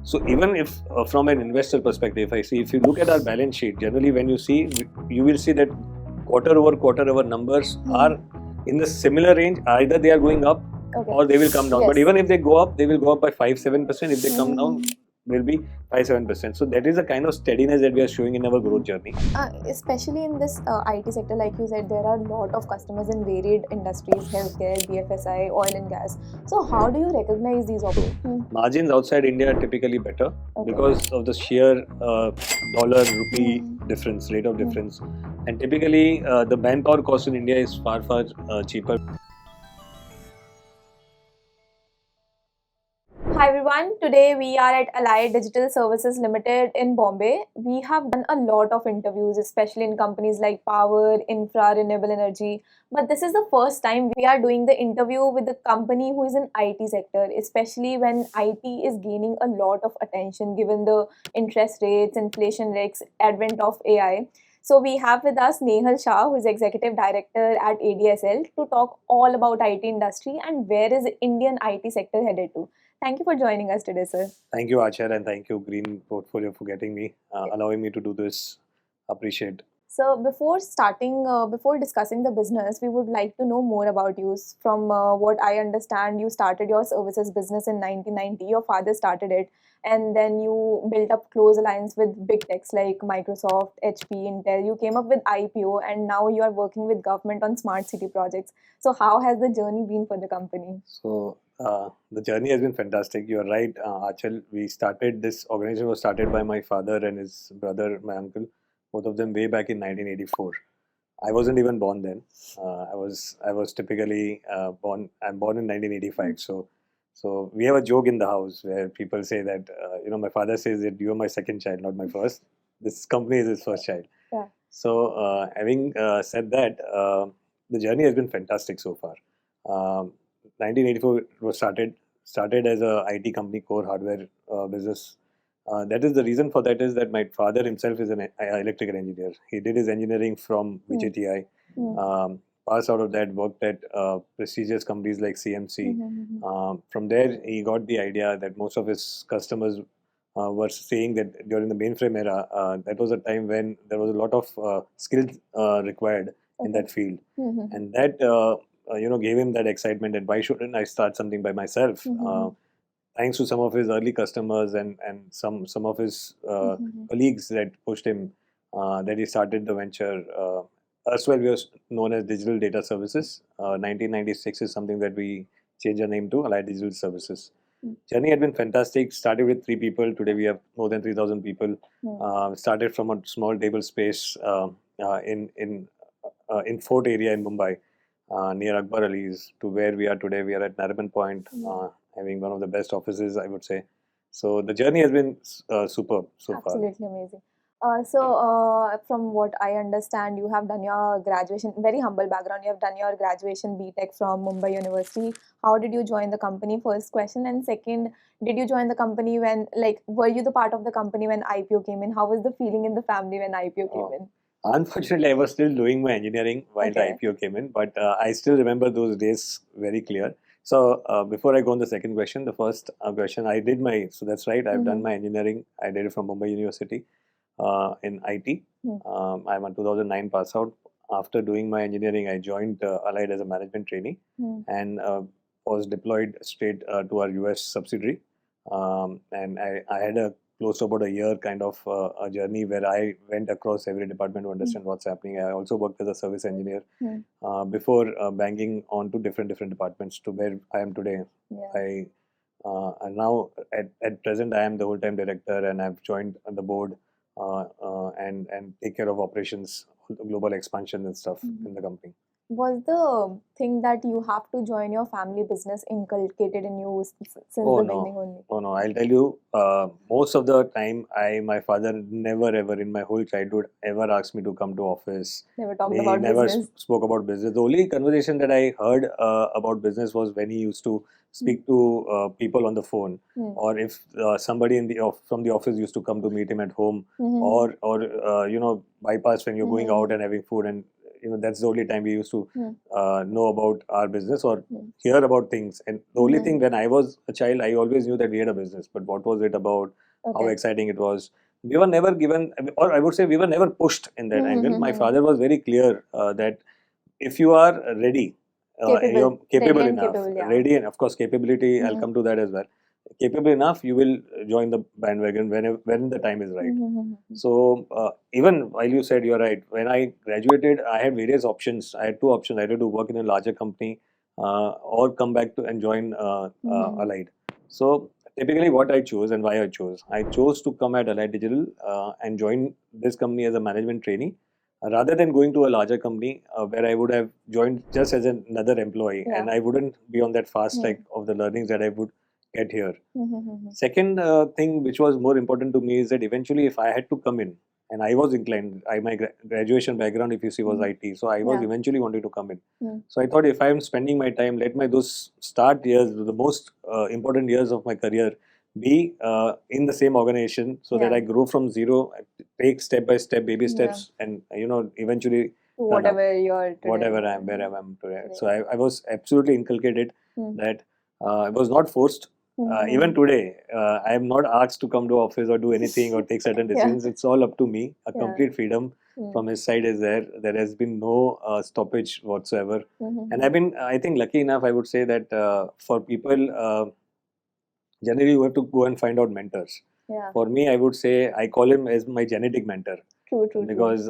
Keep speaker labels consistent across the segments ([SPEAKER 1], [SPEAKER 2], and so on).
[SPEAKER 1] So even if from an investor perspective, if you look at our balance sheet, generally when you see, you will see that quarter over quarter our numbers are in the similar range. Either they are going up or they will come down. But even if they go up, they will go up by 5-7%. If they come down, will be 5-7%. So that is the kind of steadiness that we are showing in our growth journey.
[SPEAKER 2] Especially in this IT sector, like you said, there are a lot of customers in varied industries, healthcare, BFSI, oil and gas. So how do you recognize these opportunities?
[SPEAKER 1] Margins outside India are typically better because of the sheer dollar rupee difference, rate of difference. And typically the manpower cost in India is far cheaper.
[SPEAKER 2] Hi everyone, today we are at Allied Digital Services Limited in Bombay. We have done a lot of interviews, especially in companies like power, infra, renewable energy. But this is the first time we are doing the interview with a company who is in IT sector, especially when IT is gaining a lot of attention given the interest rates, inflation rates, advent of AI. So we have with us Nehal Shah, who is Executive Director at ADSL, to talk all about IT industry and where is Indian IT sector headed to. Thank you for joining us today, sir.
[SPEAKER 1] Thank you, Achar, and thank you, Green Portfolio, for getting me, allowing me to do this. Appreciate.
[SPEAKER 2] So before discussing the business, we would like to know more about you. From what I understand, you started your services business in 1990. Your father started it, and then you built up close alliance with big techs like Microsoft, HP, Intel. You came up with IPO, and now you are working with government on smart city projects. So how has the journey been for the company?
[SPEAKER 1] So the journey has been fantastic. You are right, Achal. This organization was started by my father and his brother, my uncle, both of them way back in 1984. I wasn't even born then. I was typically born. I'm born in 1985. So we have a joke in the house where people say that my father says that you are my second child, not my first. This company is his first child.
[SPEAKER 2] Yeah.
[SPEAKER 1] So having said that, the journey has been fantastic so far. 1984 was started as a IT company, core hardware business. That is the reason for that is that my father himself is an electrical engineer. He did his engineering from VJTI. Passed out of that, worked at prestigious companies like CMC. From there, he got the idea that most of his customers were saying that during the mainframe era, that was a time when there was a lot of skills required in that field, and that gave him that excitement. And why shouldn't I start something by myself? Thanks to some of his early customers and some of his colleagues that pushed him, that he started the venture. Erstwhile, we were known as Digital Data Services. 1996 is something that we changed our name to Allied Digital Services. Journey had been fantastic. Started with 3 people. Today we have more than 3,000 people. Started from a small table space in Fort area in Mumbai, near Akbar Ali's, to where we are today. We are at Nariman Point, having one of the best offices, I would say. So the journey has been superb so far.
[SPEAKER 2] Absolutely amazing. From what I understand, you have done your graduation, very humble background, you have done your graduation BTech from Mumbai University. How did you join the company? First question. And second, did you join the company were you the part of the company when IPO came in? How was the feeling in the family when IPO came in?
[SPEAKER 1] Unfortunately, I was still doing my engineering while the IPO came in, but I still remember those days very clear. So before I go on the second question, the first question, so that's right, I've done my engineering. I did it from Mumbai University in IT. I'm a 2009 pass out. After doing my engineering, I joined Allied as a management trainee and was deployed straight to our US subsidiary. And I had a close to about a year kind of a journey where I went across every department to understand what's happening. I also worked as a service engineer before banging on to different departments to where I am today. And now at present I am the whole-time director, and I've joined the board and take care of operations, global expansion and stuff in the company.
[SPEAKER 2] Was the thing that you have to join your family business inculcated in you since the beginning only?
[SPEAKER 1] Oh no, I'll tell you, most of the time, my father never ever in my whole childhood ever asked me to come to office.
[SPEAKER 2] Never talked about business.
[SPEAKER 1] Never spoke about business. The only conversation that I heard about business was when he used to speak to people on the phone, or if somebody from the office used to come to meet him at home, or bypass when you're going out and having food, and that's the only time we used to
[SPEAKER 2] Hmm.
[SPEAKER 1] know about our business or
[SPEAKER 2] Hmm.
[SPEAKER 1] hear about things. And the only
[SPEAKER 2] Mhm.
[SPEAKER 1] thing, when I was a child, I always knew that we had a business, but what was it about? How
[SPEAKER 2] Okay.
[SPEAKER 1] exciting it was. We were never given, or I would say we were never pushed in that angle. My
[SPEAKER 2] Mhm.
[SPEAKER 1] father was very clear that if you are ready, and
[SPEAKER 2] Capable,
[SPEAKER 1] you're capable
[SPEAKER 2] ready and
[SPEAKER 1] enough,
[SPEAKER 2] capable, yeah.
[SPEAKER 1] ready, and of course capability, I'll
[SPEAKER 2] Mhm.
[SPEAKER 1] come to that as well. Capable enough, you will join the bandwagon when the time is right.
[SPEAKER 2] Mhm.
[SPEAKER 1] So even while you said you're right, when I graduated, I had various options. I had two options: either to work in a larger company or come back to and join
[SPEAKER 2] Mhm.
[SPEAKER 1] Allied. So typically, what I chose and why I chose to come at Allied Digital and join this company as a management trainee, rather than going to a larger company where I would have joined just as another employee,
[SPEAKER 2] Yeah.
[SPEAKER 1] and I wouldn't be on that fast track of the learnings that I would get here. Second thing, which was more important to me, is that eventually, if I had to come in, and I was inclined, my graduation background, if you see, was IT, so I was
[SPEAKER 2] Yeah.
[SPEAKER 1] eventually wanting to come in.
[SPEAKER 2] Mm.
[SPEAKER 1] So I thought, if I am spending my time, let my those start years, the most important years of my career, be in the same organization, so that
[SPEAKER 2] Yeah.
[SPEAKER 1] I grow from zero, take step by step, baby
[SPEAKER 2] Yeah.
[SPEAKER 1] steps, and eventually
[SPEAKER 2] To
[SPEAKER 1] turn up
[SPEAKER 2] whatever you're today.
[SPEAKER 1] whatever I am, where I am today.
[SPEAKER 2] Today.
[SPEAKER 1] So I was absolutely inculcated
[SPEAKER 2] Hmm.
[SPEAKER 1] that I was not forced. Even today, I am not asked to come to office or do anything or take certain
[SPEAKER 2] Yeah.
[SPEAKER 1] decisions. It's all up to me. A
[SPEAKER 2] Yeah.
[SPEAKER 1] complete freedom
[SPEAKER 2] Hmm.
[SPEAKER 1] from his side is there. There has been no stoppage whatsoever.
[SPEAKER 2] Mhm.
[SPEAKER 1] And I've been, I think, lucky enough, I would say that for people, generally you have to go and find out mentors.
[SPEAKER 2] Yeah.
[SPEAKER 1] For me, I would say I call him as my genetic mentor,
[SPEAKER 2] True.
[SPEAKER 1] because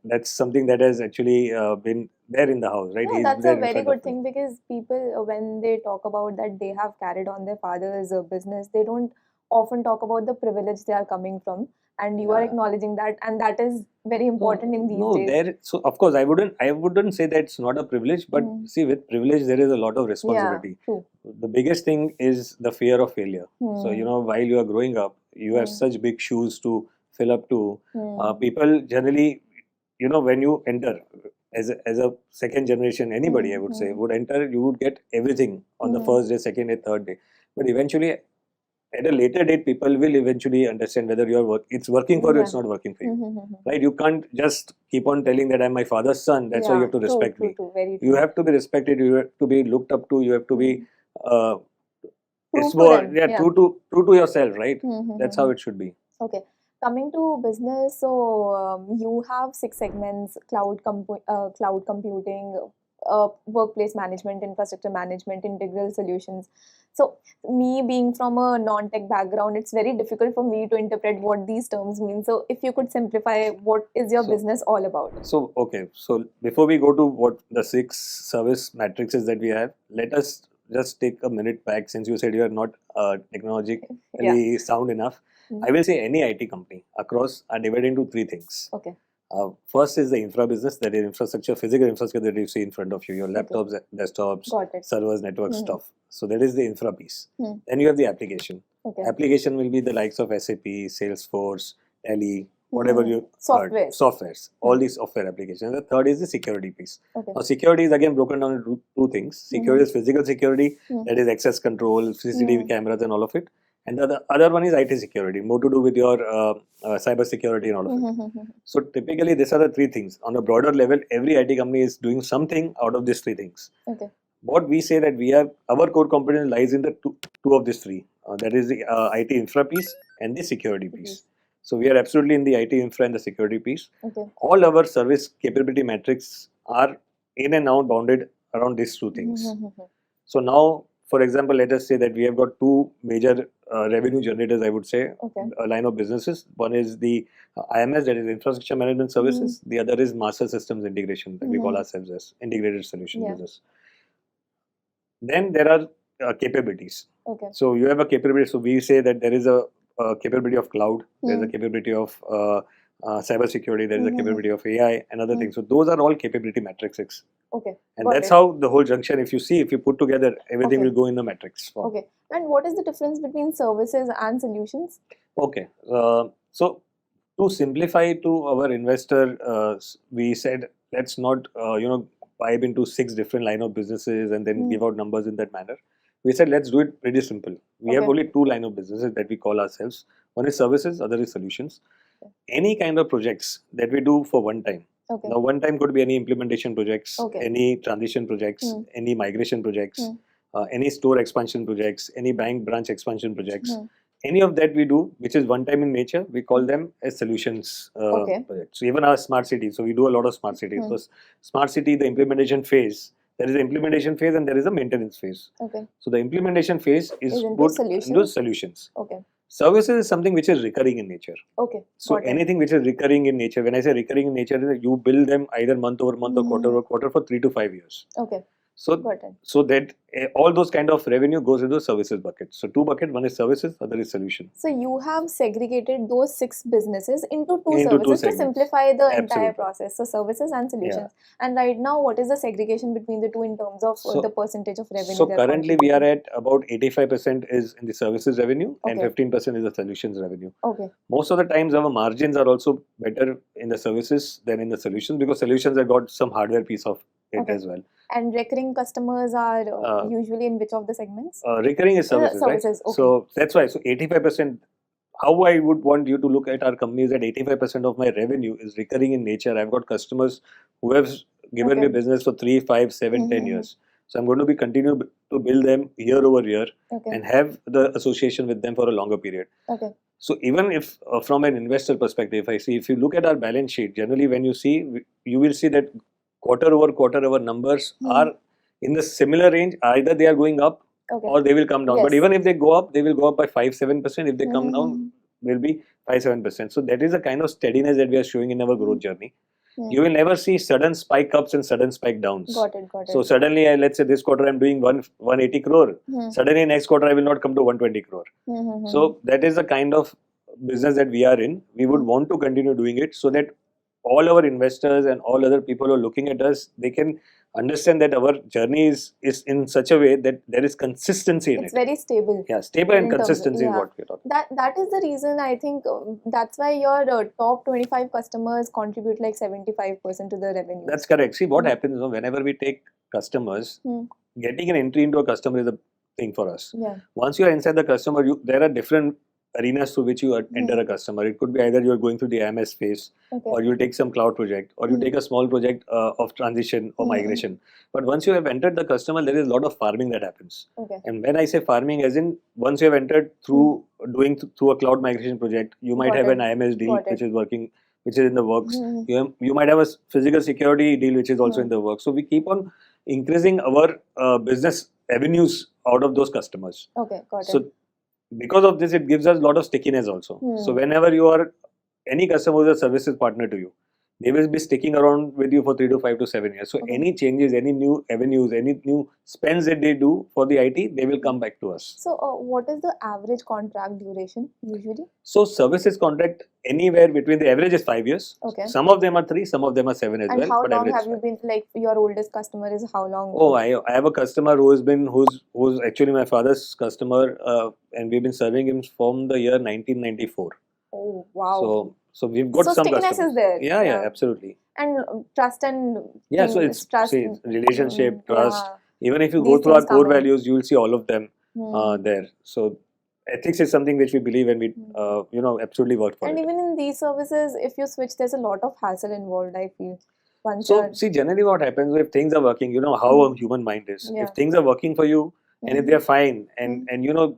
[SPEAKER 1] that's something that has actually been there in the house, right?
[SPEAKER 2] Yeah,
[SPEAKER 1] He's
[SPEAKER 2] that's
[SPEAKER 1] there
[SPEAKER 2] a
[SPEAKER 1] in
[SPEAKER 2] very
[SPEAKER 1] front
[SPEAKER 2] good
[SPEAKER 1] of me.
[SPEAKER 2] thing because people, when they talk about that they have carried on their father's business, they don't often talk about the privilege they are coming from, and you are
[SPEAKER 1] Yeah.
[SPEAKER 2] acknowledging that, and that is very important in these days.
[SPEAKER 1] There. So of course, I wouldn't say that it's not a privilege, but
[SPEAKER 2] Mhm.
[SPEAKER 1] see, with privilege there is a lot of
[SPEAKER 2] Yeah,
[SPEAKER 1] responsibility.
[SPEAKER 2] true.
[SPEAKER 1] The biggest thing is the fear of failure. So
[SPEAKER 2] Hmm.
[SPEAKER 1] while you are growing up, you have
[SPEAKER 2] Hmm.
[SPEAKER 1] such big shoes to fill up to.
[SPEAKER 2] Hmm.
[SPEAKER 1] People generally, when you enter as a second generation, anybody I would say would enter, you would get everything on the first day, second day, third day, but eventually at a later date, people will eventually understand whether it's working for you, it's
[SPEAKER 2] Yeah.
[SPEAKER 1] not working for you, right? You can't just keep on telling that I'm my father's son. That's why you
[SPEAKER 2] Yeah,
[SPEAKER 1] have to
[SPEAKER 2] true,
[SPEAKER 1] respect
[SPEAKER 2] true,
[SPEAKER 1] me.
[SPEAKER 2] true, very
[SPEAKER 1] You
[SPEAKER 2] true.
[SPEAKER 1] have to be respected. You have to be looked up to. You have to be. Uh, it's
[SPEAKER 2] Prove to
[SPEAKER 1] more
[SPEAKER 2] them.
[SPEAKER 1] yeah,
[SPEAKER 2] Yeah.
[SPEAKER 1] true to yourself, right?
[SPEAKER 2] Mhm.
[SPEAKER 1] That's how it should be.
[SPEAKER 2] Okay. Coming to business, so you have 6 segments: cloud computing, workplace management, infrastructure management, integral solutions. So, me being from a non-tech background, it's very difficult for me to interpret what these terms mean. So, if you could simplify, what is your
[SPEAKER 1] So-
[SPEAKER 2] business all about?
[SPEAKER 1] So okay, so before we go to what the 6 service matrices that we have, let us just take a minute back, since you said you are not technologically
[SPEAKER 2] Yeah.
[SPEAKER 1] sound enough.
[SPEAKER 2] Mm.
[SPEAKER 1] I will say any IT company across are divided into 3 things.
[SPEAKER 2] Okay.
[SPEAKER 1] First is the infra business, that is infrastructure, physical infrastructure that you see in front of you, your
[SPEAKER 2] Okay.
[SPEAKER 1] laptops, desktops,
[SPEAKER 2] Got it.
[SPEAKER 1] servers, network
[SPEAKER 2] Mhm.
[SPEAKER 1] stuff. So that is the infra piece.
[SPEAKER 2] Hmm.
[SPEAKER 1] Then you have the application.
[SPEAKER 2] Okay.
[SPEAKER 1] Application will be the likes of SAP, Salesforce, Tele, whatever you heard. Softwares, all these software applications. The third is the security piece.
[SPEAKER 2] Okay.
[SPEAKER 1] Now, security is again broken down into two things. Security is physical security, that is access control, CCTV cameras, and all of it. And the other one is IT security, more to do with your cyber security and all of it. So typically, these are the 3 things. On a broader level, every IT company is doing something out of these 3 things.
[SPEAKER 2] Okay.
[SPEAKER 1] What we say that our core competence lies in the two of these three. That is the IT infra piece and the security piece. So we are absolutely in the IT infra and the security piece.
[SPEAKER 2] Okay.
[SPEAKER 1] All our service capability metrics are in and out bounded around these 2 things. So now, for example, let us say that we have got 2 major revenue generators, I would say,
[SPEAKER 2] Okay.
[SPEAKER 1] a line of businesses. One is the IMS, that is Infrastructure Management Services. The other is Master Systems Integration, that we call ourselves as Integrated Solution
[SPEAKER 2] Yeah.
[SPEAKER 1] Business. Then there are capabilities.
[SPEAKER 2] Okay.
[SPEAKER 1] So you have a capability. So we say that there is a capability of cloud, there is a capability of cyber security, there is a capability of AI and other things. So those are all capability matrices.
[SPEAKER 2] Okay.
[SPEAKER 1] And
[SPEAKER 2] Got
[SPEAKER 1] that's
[SPEAKER 2] it.
[SPEAKER 1] how the whole junction, if you put together, everything
[SPEAKER 2] Okay.
[SPEAKER 1] will go in the matrix form.
[SPEAKER 2] Okay. And what is the difference between services and solutions?
[SPEAKER 1] Okay. So to simplify to our investor, we said let's not pipe into 6 different line of businesses and then give out numbers in that manner. We said let's do it pretty simple. We have
[SPEAKER 2] Okay.
[SPEAKER 1] only 2 line of businesses that we call ourselves. One is services, other is solutions. Any kind of projects that we do for one time,
[SPEAKER 2] Okay.
[SPEAKER 1] Now, one time could be any implementation projects,
[SPEAKER 2] Okay.
[SPEAKER 1] any transition projects, any migration projects, any store expansion projects, any bank branch expansion projects. Any of that we do, which is one time in nature, we call them as solutions
[SPEAKER 2] Okay.
[SPEAKER 1] projects. So even our smart city, so we do a lot of smart cities. So smart city, the implementation phase, there is an implementation phase and there is a maintenance phase.
[SPEAKER 2] Okay.
[SPEAKER 1] So the implementation phase is
[SPEAKER 2] Is into
[SPEAKER 1] put
[SPEAKER 2] solutions?
[SPEAKER 1] into solutions.
[SPEAKER 2] Okay.
[SPEAKER 1] Services is something which is recurring in nature.
[SPEAKER 2] Okay.
[SPEAKER 1] So
[SPEAKER 2] Got it.
[SPEAKER 1] anything which is recurring in nature, when I say recurring in nature, you bill them either month over month or quarter over quarter for 3 to 5 years.
[SPEAKER 2] Okay.
[SPEAKER 1] So,
[SPEAKER 2] Got it.
[SPEAKER 1] so that all those kind of revenue goes into services bucket. So two bucket, one is services, other is solution.
[SPEAKER 2] So you have segregated those 6 businesses into two
[SPEAKER 1] Into two
[SPEAKER 2] services to
[SPEAKER 1] segments.
[SPEAKER 2] simplify the entire
[SPEAKER 1] Absolutely.
[SPEAKER 2] process. So services and solutions. And right now, what is the segregation between the two in terms of
[SPEAKER 1] So-
[SPEAKER 2] the percentage of revenue?
[SPEAKER 1] So
[SPEAKER 2] they're
[SPEAKER 1] currently we are
[SPEAKER 2] contributing?
[SPEAKER 1] at about 85% is in the services revenue and
[SPEAKER 2] Okay.
[SPEAKER 1] 15% is the solutions revenue.
[SPEAKER 2] Okay.
[SPEAKER 1] Most of the times our margins are also better in the services than in the solutions because solutions have got some hardware piece of it
[SPEAKER 2] Okay.
[SPEAKER 1] as well.
[SPEAKER 2] And recurring customers are usually in which of the segments?
[SPEAKER 1] Recurring is services, right?
[SPEAKER 2] Services, okay.
[SPEAKER 1] So that's why. So 85%. How I would want you to look at our company is that 85% of my revenue is recurring in nature. I've got customers who have given me
[SPEAKER 2] Okay.
[SPEAKER 1] business for 3, 5, 7, 10 years. So I'm going to be continue to build them year over year
[SPEAKER 2] Okay.
[SPEAKER 1] and have the association with them for a longer period.
[SPEAKER 2] Okay.
[SPEAKER 1] So even if from an investor perspective, if you look at our balance sheet, generally when you see, you will see that quarter over quarter our numbers are in the similar range. Either they are going up
[SPEAKER 2] Okay.
[SPEAKER 1] or they will come down. But
[SPEAKER 2] Yes.
[SPEAKER 1] even if they go up, they will go up by 5-7%. If they come down, will be 5-7%. So that is a kind of steadiness that we are showing in our growth journey. You will never see sudden spike ups and sudden spike downs.
[SPEAKER 2] Got it. Got it.
[SPEAKER 1] So suddenly, let's say this quarter I'm doing 180 crore. Suddenly next quarter I will not come to 120 crore. So that is the kind of business that we are in. We would want to continue doing it so that all our investors and all other people who are looking at us, they can understand that our journey is in such a way that there is consistency in
[SPEAKER 2] It's
[SPEAKER 1] it.
[SPEAKER 2] very stable.
[SPEAKER 1] Yeah, stable and
[SPEAKER 2] in terms of-
[SPEAKER 1] consistency is
[SPEAKER 2] yeah.
[SPEAKER 1] what we're talking.
[SPEAKER 2] That is the reason I think that's why your top 25 customers contribute like 75% to the revenue.
[SPEAKER 1] That's correct. See, what happens is, whenever we take customers, getting an entry into a customer is a thing for us.
[SPEAKER 2] Yeah.
[SPEAKER 1] Once you are inside the customer, there are different arenas through which you enter a customer. It could be either you are going through the IMS phase,
[SPEAKER 2] Okay.
[SPEAKER 1] or you take some cloud project, or you take a small project of transition or migration. But once you have entered the customer, there is a lot of farming that happens.
[SPEAKER 2] Okay.
[SPEAKER 1] And when I say farming, as in once you have entered through doing through a cloud migration project, you might
[SPEAKER 2] Got
[SPEAKER 1] have
[SPEAKER 2] it.
[SPEAKER 1] an IMS deal
[SPEAKER 2] Got it.
[SPEAKER 1] which is working, which is in the works. You might have a physical security deal which is also in the works. So we keep on increasing our business avenues out of those customers.
[SPEAKER 2] Okay. Got it.
[SPEAKER 1] So because of this, it gives us a lot of stickiness also. So whenever you are any customer who is a services partner to you, they will be sticking around with you for 3 to 5 to 7 years. So
[SPEAKER 2] Okay.
[SPEAKER 1] any changes, any new avenues, any new spends that they do for the IT, they will come back to us.
[SPEAKER 2] So what is the average contract duration usually?
[SPEAKER 1] So services contract anywhere between the average is 5 years.
[SPEAKER 2] Okay.
[SPEAKER 1] Some of them are 3, some of them are 7 as
[SPEAKER 2] And
[SPEAKER 1] well.
[SPEAKER 2] how
[SPEAKER 1] but
[SPEAKER 2] long
[SPEAKER 1] average
[SPEAKER 2] have
[SPEAKER 1] is
[SPEAKER 2] you
[SPEAKER 1] 5.
[SPEAKER 2] been, like your oldest customer is how long?
[SPEAKER 1] Oh, I have a customer who's actually my father's customer, and we've been serving him from the year 1994.
[SPEAKER 2] Oh, wow.
[SPEAKER 1] So we've got
[SPEAKER 2] So
[SPEAKER 1] some
[SPEAKER 2] stickiness
[SPEAKER 1] customers.
[SPEAKER 2] is there.
[SPEAKER 1] Yeah, absolutely.
[SPEAKER 2] And trust and
[SPEAKER 1] Yeah, so
[SPEAKER 2] thing,
[SPEAKER 1] it's
[SPEAKER 2] trust,
[SPEAKER 1] see, relationship, trust.
[SPEAKER 2] yeah.
[SPEAKER 1] Even if you
[SPEAKER 2] These
[SPEAKER 1] go through our
[SPEAKER 2] things
[SPEAKER 1] core
[SPEAKER 2] come in.
[SPEAKER 1] values, you will see all of them there. So ethics is something which we believe and we absolutely work for
[SPEAKER 2] And
[SPEAKER 1] it.
[SPEAKER 2] even in these services, if you switch, there's a lot of hassle involved, I feel. Once
[SPEAKER 1] So
[SPEAKER 2] you're-
[SPEAKER 1] see, generally what happens if things are working, you know how a human mind is.
[SPEAKER 2] Yeah.
[SPEAKER 1] If things are working for you and if they're fine and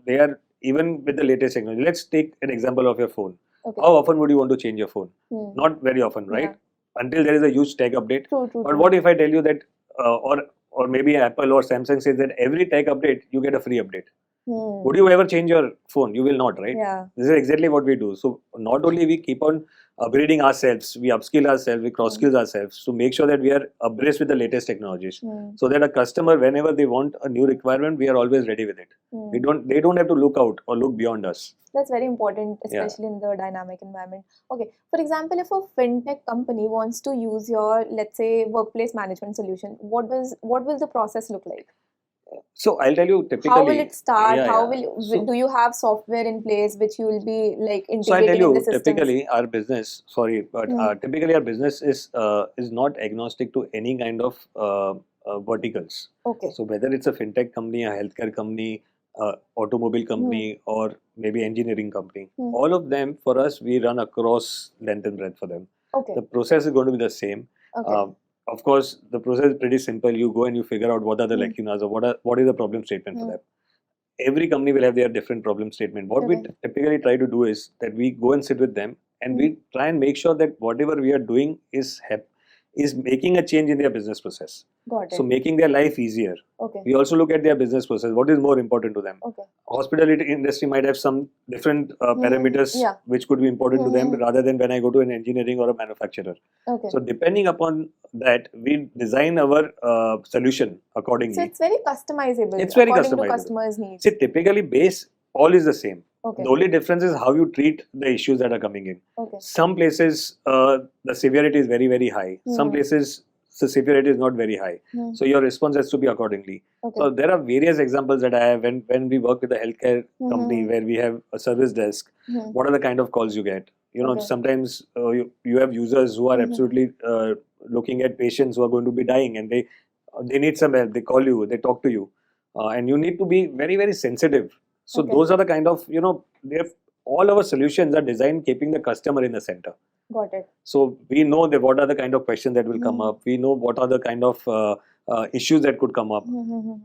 [SPEAKER 1] they are even with the latest technology. Let's take an example of your phone.
[SPEAKER 2] Okay.
[SPEAKER 1] How often would you want to change your phone? Not very often, right?
[SPEAKER 2] Yeah.
[SPEAKER 1] Until there is a huge tech update.
[SPEAKER 2] True.
[SPEAKER 1] But what if I tell you that, or maybe Apple or Samsung says that every tech update you get a free update? Would you ever change your phone? You will not, right?
[SPEAKER 2] Yeah.
[SPEAKER 1] This is exactly what we do. So not only we keep on upgrading ourselves, we upskill ourselves, we cross skill ourselves to make sure that we are abreast with the latest technologies. So that a customer, whenever they want a new requirement, we are always ready with it. They don't have to look out or look beyond us.
[SPEAKER 2] That's very important, especially in the dynamic environment. Okay, for example, if a fintech company wants to use your, let's say, workplace management solution, what will the process look like?
[SPEAKER 1] So I'll tell you typically.
[SPEAKER 2] How will it start?
[SPEAKER 1] So,
[SPEAKER 2] do you have software in place which you will be like integrating
[SPEAKER 1] so I'll tell
[SPEAKER 2] in
[SPEAKER 1] you
[SPEAKER 2] the systems?
[SPEAKER 1] typically our business. Typically our business is not agnostic to any kind of verticals.
[SPEAKER 2] Okay.
[SPEAKER 1] So whether it's a fintech company, a healthcare company, automobile company, or maybe engineering company, all of them for us we run across length and breadth for them.
[SPEAKER 2] Okay.
[SPEAKER 1] The process is going to be the same.
[SPEAKER 2] Okay.
[SPEAKER 1] Of course, the process is pretty simple. You go and you figure out what are the
[SPEAKER 2] Hmm.
[SPEAKER 1] lacunas or what is the problem statement for
[SPEAKER 2] Hmm.
[SPEAKER 1] them. Every company will have their different problem statement. What we
[SPEAKER 2] Okay.
[SPEAKER 1] typically try to do is that we go and sit with them and
[SPEAKER 2] Hmm.
[SPEAKER 1] we try and make sure that whatever we are doing is making a change in their business process.
[SPEAKER 2] Got
[SPEAKER 1] So
[SPEAKER 2] it.
[SPEAKER 1] making their life easier.
[SPEAKER 2] Okay.
[SPEAKER 1] We also look at their business process. What is more important to them?
[SPEAKER 2] Okay.
[SPEAKER 1] Hospitality industry might have some different parameters
[SPEAKER 2] Yeah.
[SPEAKER 1] which could be important to them
[SPEAKER 2] Mhm.
[SPEAKER 1] rather than when I go to an engineering or a manufacturer.
[SPEAKER 2] Okay.
[SPEAKER 1] So depending upon that, we design our solution
[SPEAKER 2] So
[SPEAKER 1] accordingly.
[SPEAKER 2] it's very customizable
[SPEAKER 1] It's very
[SPEAKER 2] according to
[SPEAKER 1] customizable.
[SPEAKER 2] customers' needs.
[SPEAKER 1] See, typically base all is the same.
[SPEAKER 2] Okay.
[SPEAKER 1] The only difference is how you treat the issues that are coming in.
[SPEAKER 2] Okay.
[SPEAKER 1] Some places the severity is very, very high. Some
[SPEAKER 2] Hmm.
[SPEAKER 1] places the severity is not very high.
[SPEAKER 2] Hmm.
[SPEAKER 1] So your response has to be accordingly.
[SPEAKER 2] Okay.
[SPEAKER 1] So there are various examples that I have when we work with a healthcare company where we have a service desk.
[SPEAKER 2] Hmm.
[SPEAKER 1] What are the kind of calls you get?
[SPEAKER 2] Okay.
[SPEAKER 1] Sometimes you have users who are
[SPEAKER 2] Mhm.
[SPEAKER 1] absolutely looking at patients who are going to be dying and they need some help. They call you, they talk to you, and you need to be very, very sensitive. So
[SPEAKER 2] Okay.
[SPEAKER 1] those are the kind of all our solutions are designed keeping the customer in the center.
[SPEAKER 2] Got it.
[SPEAKER 1] So we know that what are the kind of questions that will come
[SPEAKER 2] Mhm.
[SPEAKER 1] up. We know what are the kind of issues that could come up.
[SPEAKER 2] Mhm.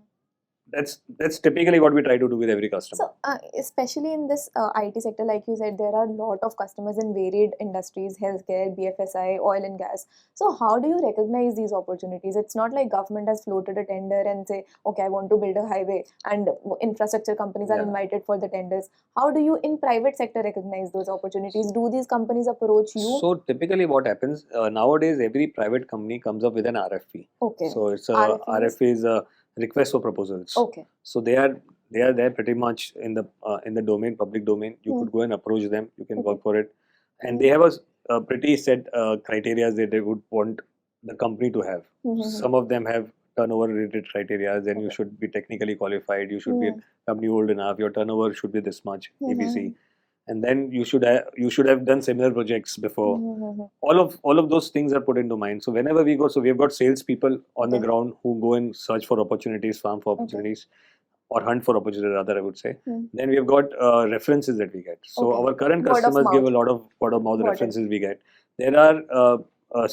[SPEAKER 1] That's typically what we try to do with every customer.
[SPEAKER 2] So, especially in this IT sector, like you said, there are a lot of customers in varied industries, healthcare, BFSI, oil and gas. So, how do you recognize these opportunities? It's not like government has floated a tender and say, okay, I want to build a highway, and infrastructure companies are
[SPEAKER 1] Yeah.
[SPEAKER 2] invited for the tenders. How do you, in private sector, recognize those opportunities? Do these companies approach you?
[SPEAKER 1] So typically, what happens nowadays? Every private company comes up with an RFP.
[SPEAKER 2] Okay.
[SPEAKER 1] So it's a
[SPEAKER 2] RFP is-
[SPEAKER 1] RFP is a request for proposals.
[SPEAKER 2] Okay.
[SPEAKER 1] So they are there pretty much in the domain, public domain. You
[SPEAKER 2] Hmm.
[SPEAKER 1] could go and approach them. You can
[SPEAKER 2] Okay.
[SPEAKER 1] work for it, and
[SPEAKER 2] Hmm.
[SPEAKER 1] they have a pretty set criteria that they would want the company to have.
[SPEAKER 2] Mhm.
[SPEAKER 1] Some of them have turnover related criteria. Then you
[SPEAKER 2] Okay.
[SPEAKER 1] should be technically qualified. You should be a
[SPEAKER 2] Mhm.
[SPEAKER 1] company old enough. Your turnover should be this much ABC,
[SPEAKER 2] Mhm.
[SPEAKER 1] and then you should have done similar projects before.
[SPEAKER 2] Mhm.
[SPEAKER 1] All of those things are put into mind. So whenever we go, so we've got salespeople on the
[SPEAKER 2] Okay.
[SPEAKER 1] ground who go and search for opportunities, farm for
[SPEAKER 2] Okay.
[SPEAKER 1] opportunities, or hunt for opportunities rather, I would say.
[SPEAKER 2] Hmm.
[SPEAKER 1] Then we have got references that we get. So
[SPEAKER 2] Okay.
[SPEAKER 1] our current
[SPEAKER 2] Word of
[SPEAKER 1] customers give a
[SPEAKER 2] mouth.
[SPEAKER 1] lot of word of mouth
[SPEAKER 2] Got it.
[SPEAKER 1] references we get. There are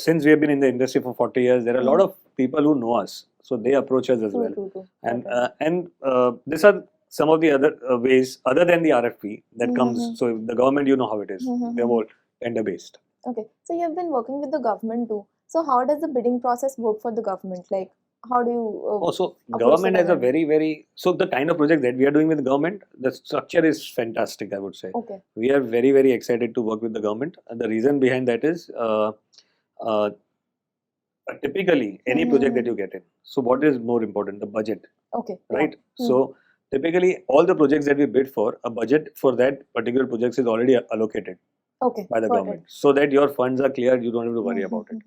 [SPEAKER 1] since we have been in the industry for 40 years, there are a lot
[SPEAKER 2] Hmm.
[SPEAKER 1] of people who know us. So they approach us as
[SPEAKER 2] True,
[SPEAKER 1] well.
[SPEAKER 2] true, true.
[SPEAKER 1] And
[SPEAKER 2] Okay.
[SPEAKER 1] these are some of the other ways other than the RFP that comes.
[SPEAKER 2] Mhm.
[SPEAKER 1] So the government, you know how it is. They're
[SPEAKER 2] Mhm.
[SPEAKER 1] all tender based.
[SPEAKER 2] Okay. So you have been working with the government too. So how does the bidding process work for the government? Like, how do you
[SPEAKER 1] Also,
[SPEAKER 2] approach the
[SPEAKER 1] government has a
[SPEAKER 2] government?
[SPEAKER 1] so the kind of project that we are doing with the government, the structure is fantastic, I would say.
[SPEAKER 2] Okay.
[SPEAKER 1] We are very, very excited to work with the government. And the reason behind that is uh, typically any project that you get in. So, what is more important? The budget,
[SPEAKER 2] Okay. Yeah.
[SPEAKER 1] right? So, typically, all the projects that we bid for, a budget for that particular project is already allocated
[SPEAKER 2] Okay.
[SPEAKER 1] by the
[SPEAKER 2] Got
[SPEAKER 1] government so that your funds are clear, you don't have to
[SPEAKER 2] it.
[SPEAKER 1] worry about it.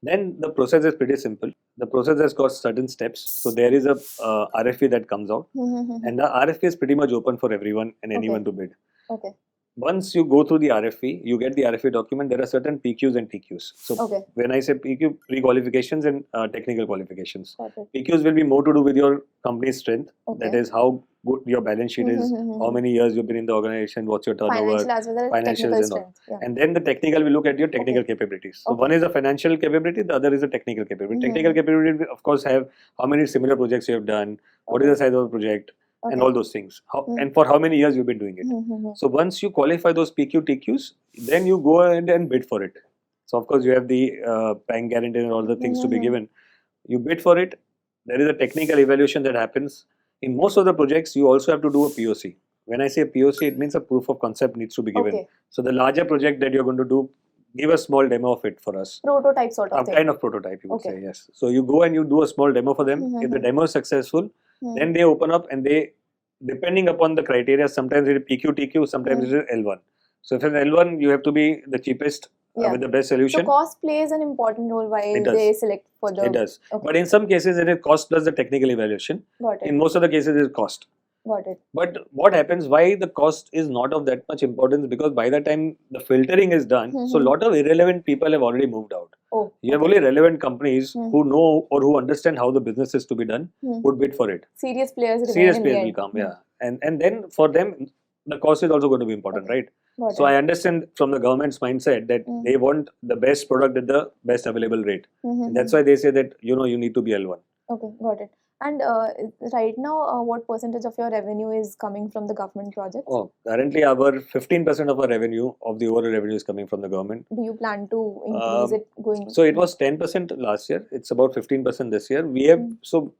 [SPEAKER 1] Then the process is pretty simple. The process has got certain steps. So there is a RFP that comes out, and the RFP is pretty much open for everyone and anyone to bid.
[SPEAKER 2] Okay.
[SPEAKER 1] Once you go through the RFP, you get the RFP document. There are certain PQs and TQs. So
[SPEAKER 2] Okay.
[SPEAKER 1] when I say PQ, pre-qualifications and technical qualifications.
[SPEAKER 2] Got it.
[SPEAKER 1] PQs will be more to do with your company's strength.
[SPEAKER 2] Okay.
[SPEAKER 1] That is how good your balance sheet is, how many years you've been in the organization, what's your turnover,
[SPEAKER 2] Financial as well as
[SPEAKER 1] financials
[SPEAKER 2] technical
[SPEAKER 1] and all.
[SPEAKER 2] strength. Yeah.
[SPEAKER 1] And then the technical will look at your technical
[SPEAKER 2] Okay.
[SPEAKER 1] capabilities. So
[SPEAKER 2] Okay.
[SPEAKER 1] one is a financial capability, the other is a technical capability. Technical capability will of course have how many similar projects you have done, what is
[SPEAKER 2] Okay.
[SPEAKER 1] the size of the project, and
[SPEAKER 2] Okay.
[SPEAKER 1] all those things. And for how many years you've been doing it. So once you qualify those PQ, TQs, then you go ahead and bid for it. So of course you have the bank guarantee and all the things to be given. You bid for it. There is a technical evaluation that happens. In most of the projects, you also have to do a POC. When I say POC, it means a proof of concept needs to be given.
[SPEAKER 2] Okay.
[SPEAKER 1] So the larger project that you're going to do, give a small demo of it for us.
[SPEAKER 2] Prototype sort of
[SPEAKER 1] A
[SPEAKER 2] thing.
[SPEAKER 1] kind of prototype, you would
[SPEAKER 2] Okay.
[SPEAKER 1] say, yes. So you go and you do a small demo for them. If the demo is successful, then they open up and they, depending upon the criteria, sometimes it is PQ, TQ, sometimes it is L1. So if it's L1, you have to be the cheapest
[SPEAKER 2] Yeah.
[SPEAKER 1] with the best
[SPEAKER 2] So
[SPEAKER 1] solution.
[SPEAKER 2] cost plays an important role while
[SPEAKER 1] It does.
[SPEAKER 2] they select for the.
[SPEAKER 1] It does.
[SPEAKER 2] Okay.
[SPEAKER 1] But in some cases, it is cost plus the technical evaluation.
[SPEAKER 2] Got it.
[SPEAKER 1] In most of the cases, it is cost.
[SPEAKER 2] Got it.
[SPEAKER 1] But what happens, why the cost is not of that much importance? Because by the time the filtering is done, so a lot of irrelevant people have already moved out.
[SPEAKER 2] Oh.
[SPEAKER 1] You have only relevant companies who know or who understand how the business is to be done would bid for it.
[SPEAKER 2] Serious players remain
[SPEAKER 1] Serious
[SPEAKER 2] in
[SPEAKER 1] players
[SPEAKER 2] the
[SPEAKER 1] will
[SPEAKER 2] end.
[SPEAKER 1] come, yeah. And then for them, the cost is also going to be important, right?
[SPEAKER 2] Got
[SPEAKER 1] So
[SPEAKER 2] it.
[SPEAKER 1] I understand from the government's mindset that they want the best product at the best available rate. And that's why they say that you need to be L1.
[SPEAKER 2] Okay, got it. And right now, what percentage of your revenue is coming from the government projects?
[SPEAKER 1] Oh, currently our 15% of our revenue of the overall revenue is coming from the government.
[SPEAKER 2] Do you plan to increase it going?
[SPEAKER 1] So it was 10% last year. It's about 15% this year. We have so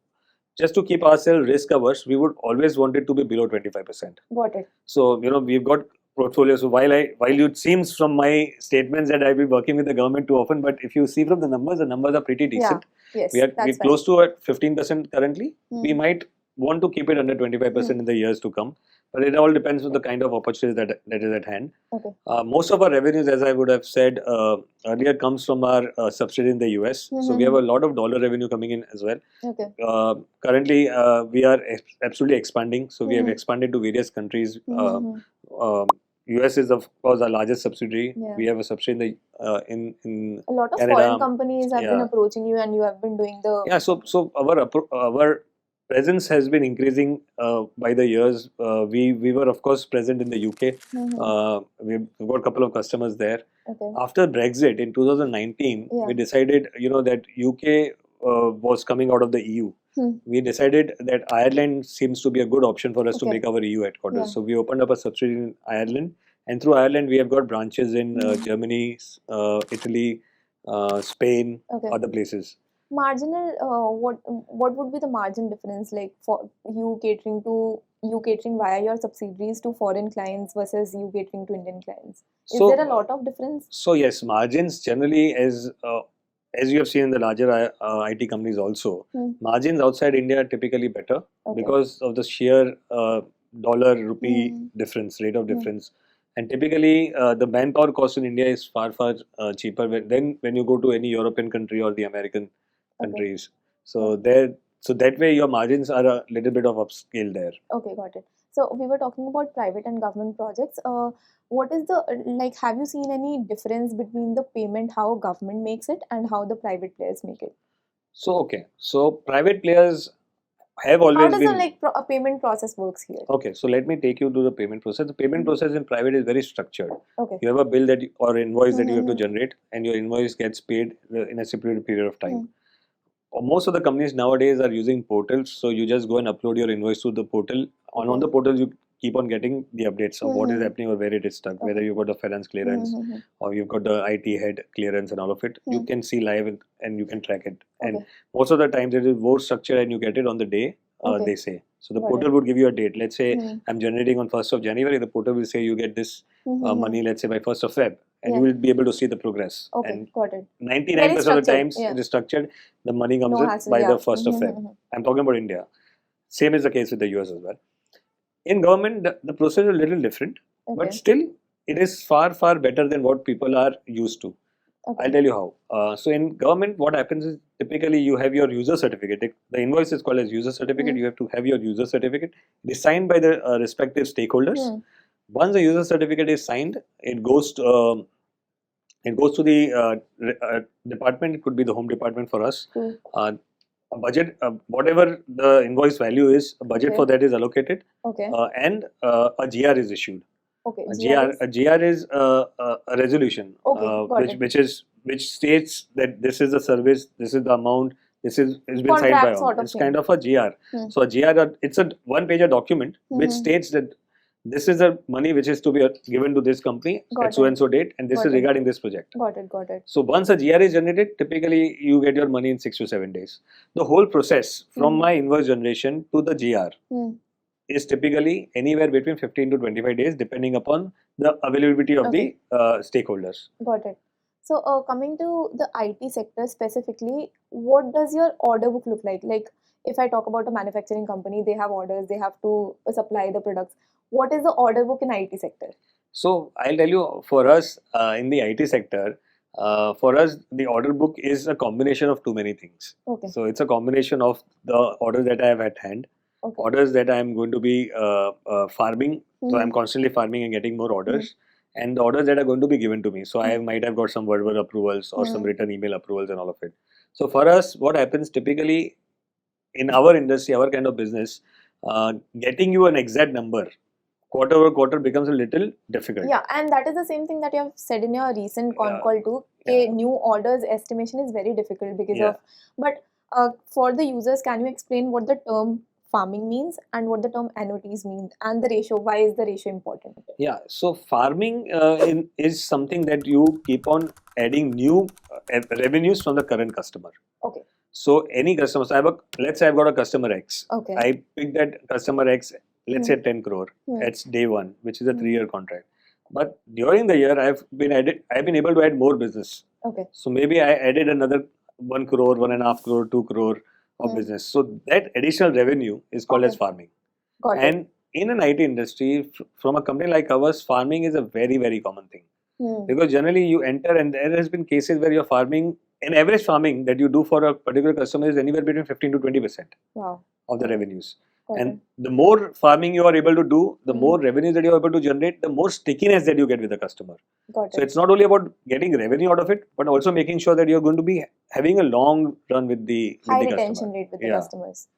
[SPEAKER 1] just to keep ourselves risk averse, we would always want it to be below 25%.
[SPEAKER 2] Got it.
[SPEAKER 1] So we've got portfolio. So while it seems from my statements that I've been working with the government too often, but if you see from the numbers are pretty decent.
[SPEAKER 2] Yes,
[SPEAKER 1] We're
[SPEAKER 2] that's
[SPEAKER 1] close to at 15% currently. We might want to keep it under 25% in the years to come. But it all depends on the kind of opportunities that is at hand.
[SPEAKER 2] Okay.
[SPEAKER 1] Most of our revenues, as I would have said earlier, comes from our subsidiary in the US. So we have a lot of dollar revenue coming in as well.
[SPEAKER 2] Okay.
[SPEAKER 1] Currently, we are absolutely expanding. So we have expanded to various countries. US is of course our largest subsidiary.
[SPEAKER 2] Yeah.
[SPEAKER 1] We have a subsidiary in
[SPEAKER 2] A lot of
[SPEAKER 1] Canada.
[SPEAKER 2] foreign companies have been approaching you, and you have been doing the
[SPEAKER 1] So our presence has been increasing by the years. We were of course present in the UK. We've got a couple of customers there.
[SPEAKER 2] Okay.
[SPEAKER 1] After Brexit in 2019, we decided that UK was coming out of the EU. We decided that Ireland seems to be a good option for us to make our EU headquarters. So we opened up a subsidiary in Ireland, and through Ireland we have got branches in Germany, Italy, Spain, other places.
[SPEAKER 2] Marginal, what would be the margin difference, like for you catering via your subsidiaries to foreign clients versus you catering to Indian clients? Is there a lot of difference?
[SPEAKER 1] So yes, margins generally, as you have seen in the larger IT companies also, margins outside India are typically better because of the sheer dollar rupee difference, rate of difference. And typically, the manpower cost in India is far cheaper than when you go to any European country or the American countries. So that way your margins are a little bit of upscale there.
[SPEAKER 2] Okay, got it. So we were talking about private and government projects. What is have you seen any difference between the payment, how government makes it and how the private players make it?
[SPEAKER 1] So private players have always
[SPEAKER 2] been... How does a payment process works here?
[SPEAKER 1] Okay, so let me take you to the payment process. The payment process in private is very structured.
[SPEAKER 2] Okay.
[SPEAKER 1] You have a bill or invoice that you have to generate, and your invoice gets paid in a stipulated period of time. Most of the companies nowadays are using portals, so you just go and upload your invoice to the portal. On the portal, you keep on getting the updates of what is happening or where it is stuck, whether you've got the finance clearance or you've got the IT head clearance and all of it. You can see live and you can track it. And most of the times it is more structured and you get it on the day they say. So the portal would give you a date. Let's say I'm generating on 1st of January. The portal will say you get this money, let's say by 1st of Feb. And you will be able to see the progress.
[SPEAKER 2] Okay,
[SPEAKER 1] and
[SPEAKER 2] got it.
[SPEAKER 1] 99% of the times it is structured. The money comes in by the 1st of Feb. I'm talking about India. Same is the case with the US as well. In government, the process is a little different, but still it is far better than what people are used to. I'll tell you how. So in government, what happens is typically you have your user certificate. The invoice is called as user certificate. You have to have your user certificate. It is signed by the respective stakeholders. Once the user certificate is signed, it goes to the department. It could be the home department for us. A budget, whatever the invoice value is, a budget for that is allocated. And a GR is issued. A GR is a resolution, which states that this is the service, this is the amount, this is been signed by all. It's kind of a GR. So a GR, it's a one-pager document which states that this is the money which is to be given to this company at so and so date, and this is regarding this project.
[SPEAKER 2] Got it.
[SPEAKER 1] So once a GR is generated, typically you get your money in 6 to 7 days. The whole process from my invoice generation to the GR is typically anywhere between 15 to 25 days, depending upon the availability of the stakeholders.
[SPEAKER 2] Got it. So coming to the IT sector specifically, what does your order book look like? Like if I talk about a manufacturing company, they have orders, they have to supply the products. What is the order book in IT sector?
[SPEAKER 1] So I'll tell you, for us in the IT sector, for us the order book is a combination of too many things. So it's a combination of the orders that I have at hand, orders that I am going to be farming. So I'm constantly farming and getting more orders, and the orders that are going to be given to me. So I might have got some verbal approvals or some written email approvals and all of it. So for us, what happens typically in our industry, our kind of business, getting you an exact number quarter over quarter becomes a little difficult.
[SPEAKER 2] Yeah, and that is the same thing that you have said in your recent con
[SPEAKER 1] Yeah,
[SPEAKER 2] call too.
[SPEAKER 1] yeah.
[SPEAKER 2] New orders estimation is very difficult because
[SPEAKER 1] Yeah.
[SPEAKER 2] of. But for the users, can you explain what the term farming means and what the term annuities means and the ratio? Why is the ratio important?
[SPEAKER 1] Yeah, so farming is something that you keep on adding new revenues from the current customer.
[SPEAKER 2] Okay.
[SPEAKER 1] So any customer, so let's say I've got a customer X.
[SPEAKER 2] Okay.
[SPEAKER 1] I pick that customer X, let's say 10 crore.
[SPEAKER 2] Hmm.
[SPEAKER 1] That's day one, which is a
[SPEAKER 2] Hmm.
[SPEAKER 1] 3-year contract. But during the year, I've been able to add more business.
[SPEAKER 2] Okay.
[SPEAKER 1] So maybe I added another 1 crore, 1.5 crore, 2 crore of
[SPEAKER 2] Hmm.
[SPEAKER 1] business. So that additional revenue is called
[SPEAKER 2] Okay.
[SPEAKER 1] as farming.
[SPEAKER 2] Got it.
[SPEAKER 1] And in an IT industry, from a company like ours, farming is a very, very common thing.
[SPEAKER 2] Hmm.
[SPEAKER 1] Because generally you enter, and there has been cases where you're farming, an average farming that you do for a particular customer is anywhere between 15 to 20%
[SPEAKER 2] Wow.
[SPEAKER 1] of the revenues.
[SPEAKER 2] Got
[SPEAKER 1] And
[SPEAKER 2] it.
[SPEAKER 1] the more farming you are able to do, the
[SPEAKER 2] Hmm.
[SPEAKER 1] more revenues that you are able to generate, the more stickiness that you get with the customer.
[SPEAKER 2] Got
[SPEAKER 1] So
[SPEAKER 2] it.
[SPEAKER 1] it's not only about getting revenue out of it, but also making sure that you're going to be having a long run with the
[SPEAKER 2] High
[SPEAKER 1] customer.
[SPEAKER 2] retention rate with the
[SPEAKER 1] Yeah.
[SPEAKER 2] customers.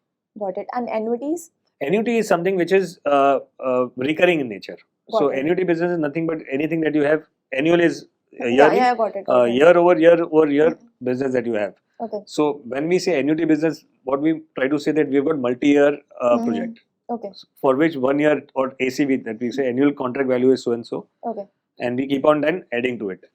[SPEAKER 2] Got it. And annuities?
[SPEAKER 1] Annuity is something which is recurring in nature.
[SPEAKER 2] Got
[SPEAKER 1] So
[SPEAKER 2] it.
[SPEAKER 1] annuity business is nothing but anything that you have. Annual is yearly.
[SPEAKER 2] Yeah, got it. Got it.
[SPEAKER 1] Year over year business that you have.
[SPEAKER 2] Okay.
[SPEAKER 1] So when we say annuity business, what we try to say that we've got multi-year
[SPEAKER 2] Mhm.
[SPEAKER 1] project
[SPEAKER 2] Okay.
[SPEAKER 1] for which 1 year or ACV, that we say annual contract value is so and so,
[SPEAKER 2] Okay.
[SPEAKER 1] and we keep on then adding to it.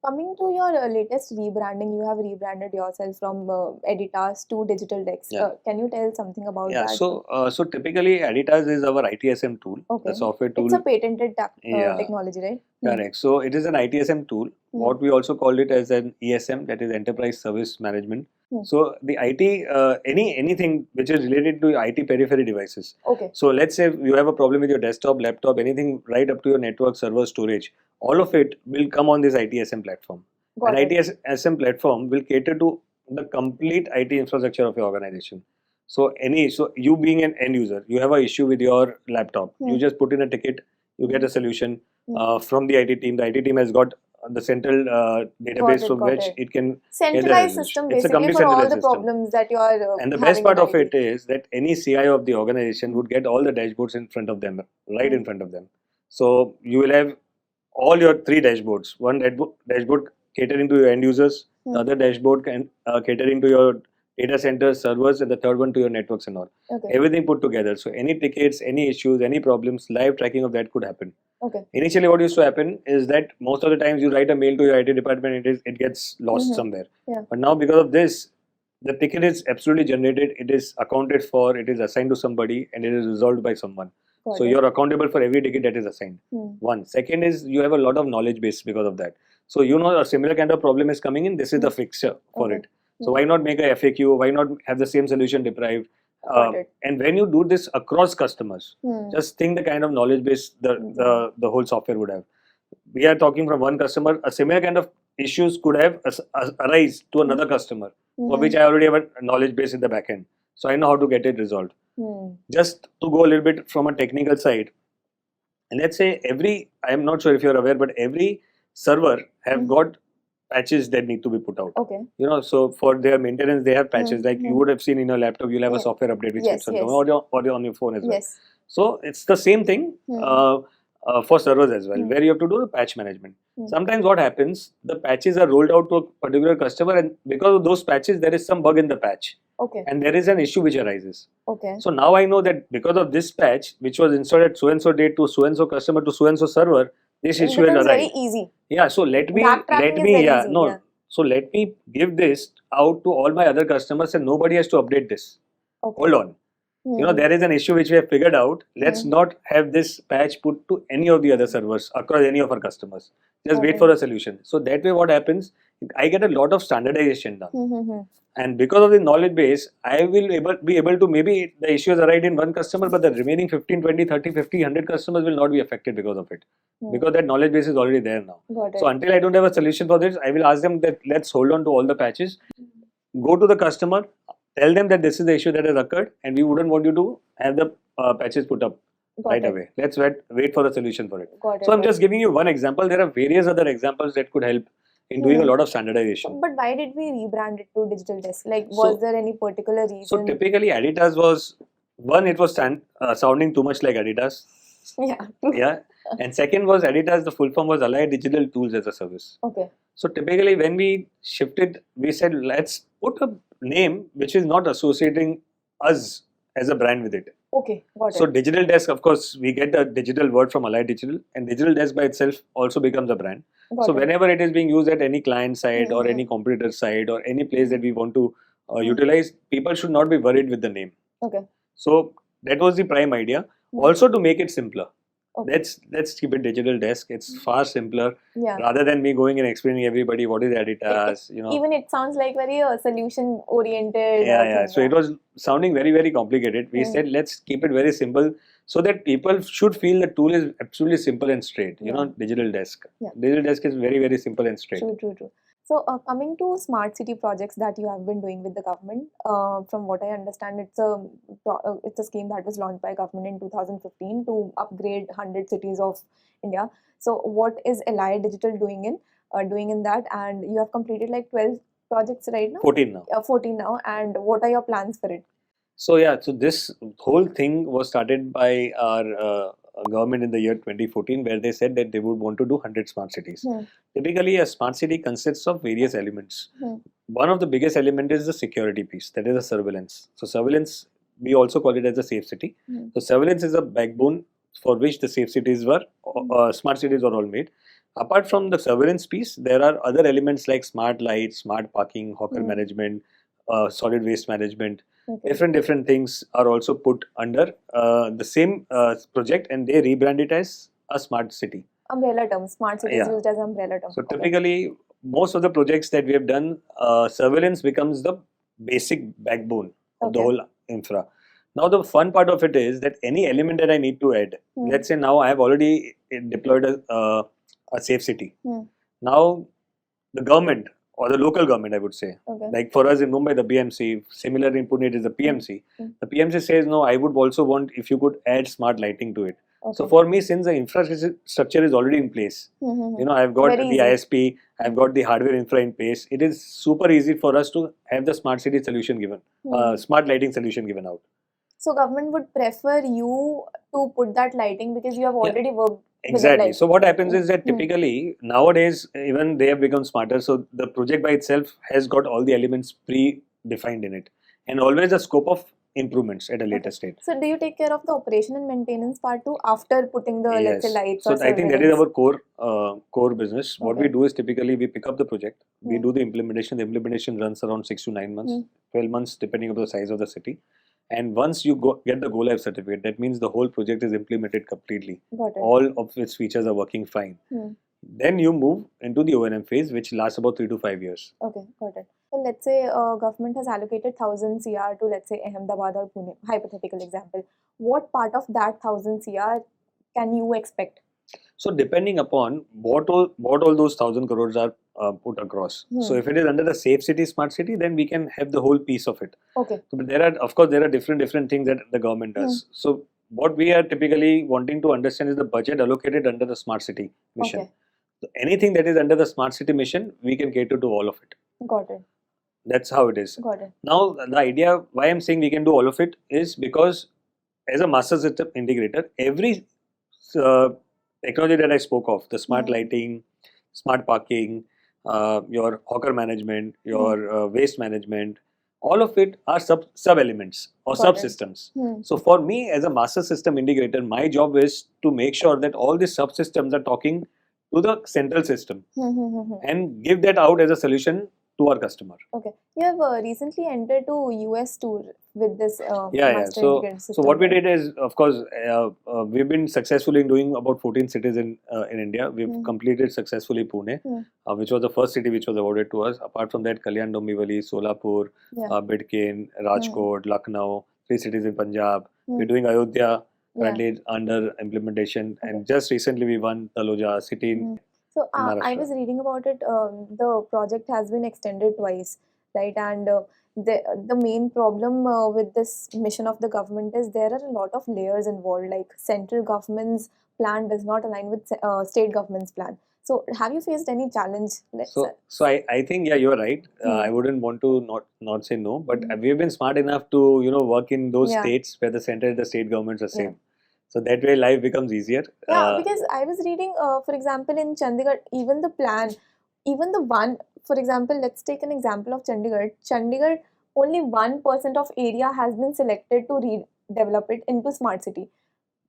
[SPEAKER 2] Coming to your latest rebranding, you have rebranded yourself from Aditaas to Digital Dex.
[SPEAKER 1] Yeah.
[SPEAKER 2] Can you tell something about
[SPEAKER 1] Yeah.
[SPEAKER 2] that?
[SPEAKER 1] So typically Aditaas is our ITSM tool,
[SPEAKER 2] Okay.
[SPEAKER 1] the software tool.
[SPEAKER 2] It's a patented
[SPEAKER 1] Yeah.
[SPEAKER 2] technology, right?
[SPEAKER 1] Correct. So it is an ITSM tool. What we also called it as an ESM, that is Enterprise Service Management. So the IT, anything which is related to IT periphery devices.
[SPEAKER 2] Okay.
[SPEAKER 1] So let's say you have a problem with your desktop, laptop, anything right up to your network, server, storage. All of it will come on this ITSM platform.
[SPEAKER 2] Got
[SPEAKER 1] An
[SPEAKER 2] it.
[SPEAKER 1] ITSM platform will cater to the complete IT infrastructure of your organization. So you being an end user, you have an issue with your laptop. You just put in a ticket, you get a solution from the IT team. The IT team has got the central database from which it can
[SPEAKER 2] centralized system
[SPEAKER 1] It's a
[SPEAKER 2] basically
[SPEAKER 1] complete
[SPEAKER 2] for all the
[SPEAKER 1] centralized system.
[SPEAKER 2] problems that you are
[SPEAKER 1] And the
[SPEAKER 2] having
[SPEAKER 1] best part
[SPEAKER 2] in
[SPEAKER 1] of
[SPEAKER 2] IT.
[SPEAKER 1] it is that any CIO of the organization would get all the dashboards in front of them, right in front of them. So you will have all your 3 dashboards. One dashboard catering to your end users, the other dashboard catering to your data centers, servers, and the third one to your networks and all.
[SPEAKER 2] Okay.
[SPEAKER 1] Everything put together. So any tickets, any issues, any problems, live tracking of that could happen.
[SPEAKER 2] Okay.
[SPEAKER 1] Initially, what used to happen is that most of the times you write a mail to your IT department, it gets lost somewhere.
[SPEAKER 2] Yeah.
[SPEAKER 1] But now because of this, the ticket is absolutely generated, it is accounted for, it is assigned to somebody, and it is resolved by someone.
[SPEAKER 2] Got
[SPEAKER 1] So
[SPEAKER 2] it.
[SPEAKER 1] you're accountable for every ticket that is assigned. One. Second is you have a lot of knowledge base because of that. So you know a similar kind of problem is coming in, this is the fixture for
[SPEAKER 2] Okay.
[SPEAKER 1] it. So why not make a FAQ? Why not have the same solution deprived?
[SPEAKER 2] Got it.
[SPEAKER 1] And when you do this across customers, just think the kind of knowledge base the whole software would have. We are talking from one customer, a similar kind of issues could have arise to another customer, for which I already have a knowledge base in the back end. So I know how to get it resolved. Just to go a little bit from a technical side, and let's say I'm not sure if you're aware, but every server have got patches that need to be put out.
[SPEAKER 2] Okay.
[SPEAKER 1] You know, so for their maintenance, they have patches. Like you would have seen in your laptop, you'll have a software update which keeps on going, or on your phone as well.
[SPEAKER 2] Yes.
[SPEAKER 1] So it's the same thing for servers as well, where you have to do the patch management. Sometimes what happens, the patches are rolled out to a particular customer, and because of those patches, there is some bug in the patch.
[SPEAKER 2] Okay.
[SPEAKER 1] And there is an issue which arises.
[SPEAKER 2] Okay.
[SPEAKER 1] So now I know that because of this patch, which was installed at so and so date to so and so customer to so and so server, this issue will
[SPEAKER 2] becomes
[SPEAKER 1] arise.
[SPEAKER 2] very easy.
[SPEAKER 1] Yeah. So let me So let me give this out to all my other customers, and nobody has to update this.
[SPEAKER 2] Okay.
[SPEAKER 1] Hold on. You know, there is an issue which we have figured out. Let's not have this patch put to any of the other servers across any of our customers. Just wait for a solution. So that way what happens, I get a lot of standardization done. And because of the knowledge base, I will be able to, maybe the issues arise in one customer, but the remaining 15, 20, 30, 50, 100 customers will not be affected because of it. Because that knowledge base is already there now. So until I don't have a solution for this, I will ask them that let's hold on to all the patches. Go to the customer, tell them that this is the issue that has occurred, and we wouldn't want you to have the patches put up right away. Let's wait for the solution for it. So I'm just giving you one example. There are various other examples that could help in doing a lot of standardization.
[SPEAKER 2] But why did we rebrand it to Digital Desk? Like, was there any particular reason?
[SPEAKER 1] So typically Aditaas was, one, it was sounding too much like Aditaas.
[SPEAKER 2] Yeah. True.
[SPEAKER 1] Yeah. And second was Aditaas, the full form was Allied Digital Tools as a Service.
[SPEAKER 2] Okay.
[SPEAKER 1] So typically when we shifted, we said, let's put a name which is not associating us as a brand with it.
[SPEAKER 2] Okay. Got
[SPEAKER 1] So
[SPEAKER 2] it.
[SPEAKER 1] digital desk, of course, we get the digital word from Allied Digital, and digital desk by itself also becomes a brand.
[SPEAKER 2] Got
[SPEAKER 1] So
[SPEAKER 2] it.
[SPEAKER 1] whenever it is being used at any client side or
[SPEAKER 2] Mhm.
[SPEAKER 1] any competitor side or any place that we want to
[SPEAKER 2] Mhm.
[SPEAKER 1] utilize, people should not be worried with the name.
[SPEAKER 2] Okay.
[SPEAKER 1] So that was the prime idea.
[SPEAKER 2] Mhm.
[SPEAKER 1] Also to make it simpler.
[SPEAKER 2] Okay.
[SPEAKER 1] Let's keep it digital desk. It's far simpler
[SPEAKER 2] Yeah.
[SPEAKER 1] rather than me going and explaining everybody what is
[SPEAKER 2] It,
[SPEAKER 1] Aditaas.
[SPEAKER 2] even it sounds like very solution oriented
[SPEAKER 1] Yeah.
[SPEAKER 2] thing.
[SPEAKER 1] So it was sounding very complicated. We
[SPEAKER 2] Hmm.
[SPEAKER 1] said let's keep it very simple so that people should feel the tool is absolutely simple and straight. You know, digital desk.
[SPEAKER 2] Yeah.
[SPEAKER 1] Digital desk is very simple and straight.
[SPEAKER 2] True. So, coming to smart city projects that you have been doing with the government, from what I understand, it's a scheme that was launched by government in 2015 to upgrade 100 cities of India. So, what is Allied Digital doing in that? And you have completed like 12 projects right now.
[SPEAKER 1] 14 now.
[SPEAKER 2] 14 now. And what are your plans for it?
[SPEAKER 1] So yeah, so this whole thing was started by our government in the year 2014, where they said that they would want to do 100 smart cities. Typically, a smart city consists of various elements. One of the biggest element is the security piece, that is the surveillance. So surveillance, we also call it as a safe city. So surveillance is a backbone for which the safe cities were, smart cities were all made. Apart from the surveillance piece, there are other elements like smart lights, smart parking, hawker management, solid waste management.
[SPEAKER 2] Okay.
[SPEAKER 1] Different things are also put under the same project, and they rebrand it as a smart city.
[SPEAKER 2] Umbrella term. Smart city is
[SPEAKER 1] Yeah.
[SPEAKER 2] used as umbrella term.
[SPEAKER 1] So typically, most of the projects that we have done, surveillance becomes the basic backbone of the whole infra. Now the fun part of it is that any element that I need to add, let's say now I have already deployed a safe city. Now the government or the local government, I would say, like for us in Mumbai, the BMC, similar in Pune, it is the PMC. The PMC says, no, I would also want if you could add smart lighting to it. So for me, since the infrastructure is already in place, you know, I've got
[SPEAKER 2] Very
[SPEAKER 1] the ISP, I've got the hardware infra in place. It is super easy for us to have the smart city solution given, smart lighting solution given out.
[SPEAKER 2] So government would prefer you to put that lighting because you have already worked.
[SPEAKER 1] Exactly. So what happens is that typically nowadays even they have become smarter. So the project by itself has got all the elements pre-defined in it, and always a scope of improvements at a later stage.
[SPEAKER 2] So do you take care of the operation and maintenance part too after putting the let's say lights?
[SPEAKER 1] So I think that is our core business. What we do is typically we pick up the project, we do the implementation. The implementation runs around 6 to 9 months, 12 months depending on the size of the city. And once you get the go live certificate, that means the whole project is implemented completely. All of its features are working fine. Then you move into the O&M phase, which lasts about 3 to 5 years.
[SPEAKER 2] Okay, got it. So let's say government has allocated 1000 CR to let's say Ahmedabad or Pune, hypothetical example. What part of that 1000 CR can you expect?
[SPEAKER 1] So depending upon what all those 1000 crores are put across. So if it is under the safe city, smart city, then we can have the whole piece of it.
[SPEAKER 2] Okay.
[SPEAKER 1] So, but there are different things that the government does. So what we are typically wanting to understand is the budget allocated under the smart city mission.
[SPEAKER 2] Okay.
[SPEAKER 1] So anything that is under the smart city mission, we can cater to all of it.
[SPEAKER 2] Got it.
[SPEAKER 1] That's how it is.
[SPEAKER 2] Got it.
[SPEAKER 1] Now the idea why I'm saying we can do all of it is because as a master system integrator, every technology that I spoke of, the smart lighting, smart parking, your hawker management, your waste management, all of it are sub elements or subsystems. So for me as a master system integrator, my job is to make sure that all these subsystems are talking to the central system and give that out as a solution to our customer.
[SPEAKER 2] Okay. You have recently entered to US tour with this master
[SPEAKER 1] So
[SPEAKER 2] integrated system.
[SPEAKER 1] what we did is, of course, we've been successfully doing about 14 cities in India. We've completed successfully Pune, which was the first city which was awarded to us. Apart from that, Kalyan Dombivli, Solapur, Bidkin, Rajkot, Lucknow, 3 cities in Punjab. We're doing Ayodhya, currently under implementation, and just recently we won Taloja city in
[SPEAKER 2] So I was reading about it. The project has been extended twice, right? And the main problem with this mission of the government is there are a lot of layers involved. Like central government's plan does not align with state government's plan. So have you faced any challenge?
[SPEAKER 1] So I think you're right. I wouldn't want to not say no, but we've been smart enough to work in those states where the center and the state governments are same. So that way life becomes easier.
[SPEAKER 2] Yeah, because I was reading, for example, in Chandigarh, even the plan, even the one, for example, let's take an example of Chandigarh. Chandigarh, only 1% of area has been selected to redevelop it into smart city.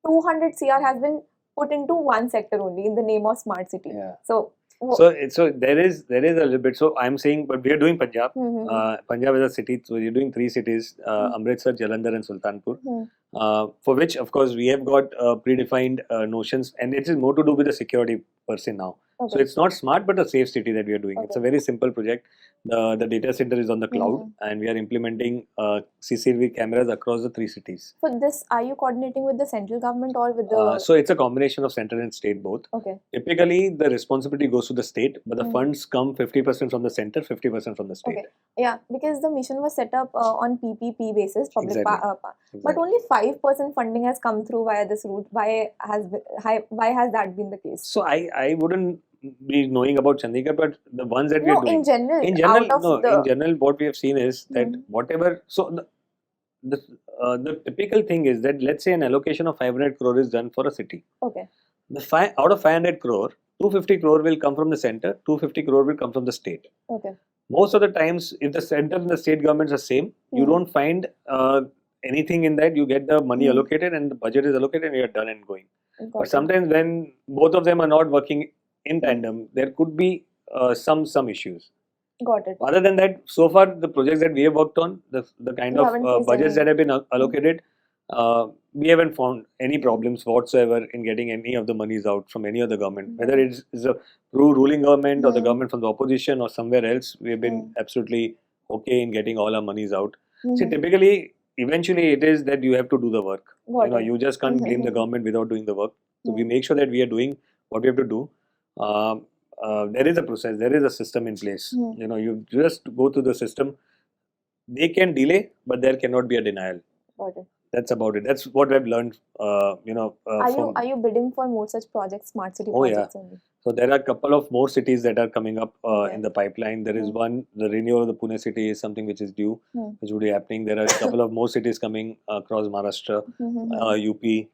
[SPEAKER 2] 200 CR has been put into one sector only in the name of smart city.
[SPEAKER 1] Yeah.
[SPEAKER 2] So,
[SPEAKER 1] So there is a little bit. So I'm saying, but we are doing Punjab.
[SPEAKER 2] Mhm.
[SPEAKER 1] Punjab is a city, so we're doing 3 cities: Amritsar, Jalandhar, and Sultanpur.
[SPEAKER 2] Mhm.
[SPEAKER 1] For which, of course, we have got predefined notions, and it is more to do with the security per se now. So
[SPEAKER 2] Okay.
[SPEAKER 1] it's not smart, but a safe city that we are doing. It's a
[SPEAKER 2] Okay.
[SPEAKER 1] very simple project. The data center is on the cloud,
[SPEAKER 2] Mhm.
[SPEAKER 1] and we are implementing CCTV cameras across the 3 cities.
[SPEAKER 2] For this, are you coordinating with the central government or with the?
[SPEAKER 1] So it's a combination of central and state both.
[SPEAKER 2] Okay.
[SPEAKER 1] Typically, the responsibility goes to the state, but the
[SPEAKER 2] Mhm.
[SPEAKER 1] funds come 50% from the center, 50% from the state.
[SPEAKER 2] Okay. Yeah, because the mission was set up on PPP basis, public
[SPEAKER 1] Exactly.
[SPEAKER 2] but
[SPEAKER 1] Exactly.
[SPEAKER 2] only 5% funding has come through via this route. Why has that been the case?
[SPEAKER 1] So I wouldn't be knowing about Chandigarh, but the ones that we
[SPEAKER 2] No,
[SPEAKER 1] are doing.
[SPEAKER 2] in general,
[SPEAKER 1] In general,
[SPEAKER 2] out of
[SPEAKER 1] no.
[SPEAKER 2] the.
[SPEAKER 1] In general, what we have seen is that
[SPEAKER 2] Mhm.
[SPEAKER 1] whatever. So the typical thing is that, let's say an allocation of 500 crore is done for a city.
[SPEAKER 2] Okay.
[SPEAKER 1] Out of 500 crore, 250 crore will come from the center, 250 crore will come from the state.
[SPEAKER 2] Okay.
[SPEAKER 1] Most of the times, if the center and the state governments are same, you
[SPEAKER 2] Mhm.
[SPEAKER 1] don't find anything in that. You get the money
[SPEAKER 2] Mhm.
[SPEAKER 1] allocated and the budget is allocated and you're done and going.
[SPEAKER 2] Got
[SPEAKER 1] But
[SPEAKER 2] it.
[SPEAKER 1] sometimes when both of them are not working in tandem, there could be some issues.
[SPEAKER 2] Got it.
[SPEAKER 1] Other than that, so far the projects that we have worked on, the kind
[SPEAKER 2] You
[SPEAKER 1] of
[SPEAKER 2] haven't faced
[SPEAKER 1] budgets
[SPEAKER 2] any.
[SPEAKER 1] that have been allocated, we haven't found any problems whatsoever in getting any of the monies out from any other government. Whether it is a ruling government or the
[SPEAKER 2] Mhm.
[SPEAKER 1] government from the opposition or somewhere else, we have been absolutely okay in getting all our monies out. See,
[SPEAKER 2] Mhm.
[SPEAKER 1] typically, eventually it is that you have to do the work.
[SPEAKER 2] Got it.
[SPEAKER 1] You just can't blame the
[SPEAKER 2] Mhm.
[SPEAKER 1] government without doing the work. So we
[SPEAKER 2] Mhm.
[SPEAKER 1] make sure that we are doing what we have to do. There is a process, there is a system in place.
[SPEAKER 2] Mhm.
[SPEAKER 1] You just go through the system. They can delay, but there cannot be a denial.
[SPEAKER 2] Got it.
[SPEAKER 1] That's about it. That's what I've learned.
[SPEAKER 2] Are you bidding for more such projects, smart city
[SPEAKER 1] Oh yeah.
[SPEAKER 2] projects only?
[SPEAKER 1] So there are a couple of more cities that are coming up
[SPEAKER 2] Okay.
[SPEAKER 1] in the pipeline. There is
[SPEAKER 2] Hmm.
[SPEAKER 1] one, the renewal of the Pune city is something which is due,
[SPEAKER 2] Hmm.
[SPEAKER 1] which would be happening. There are a couple of more cities coming across Maharashtra, UP.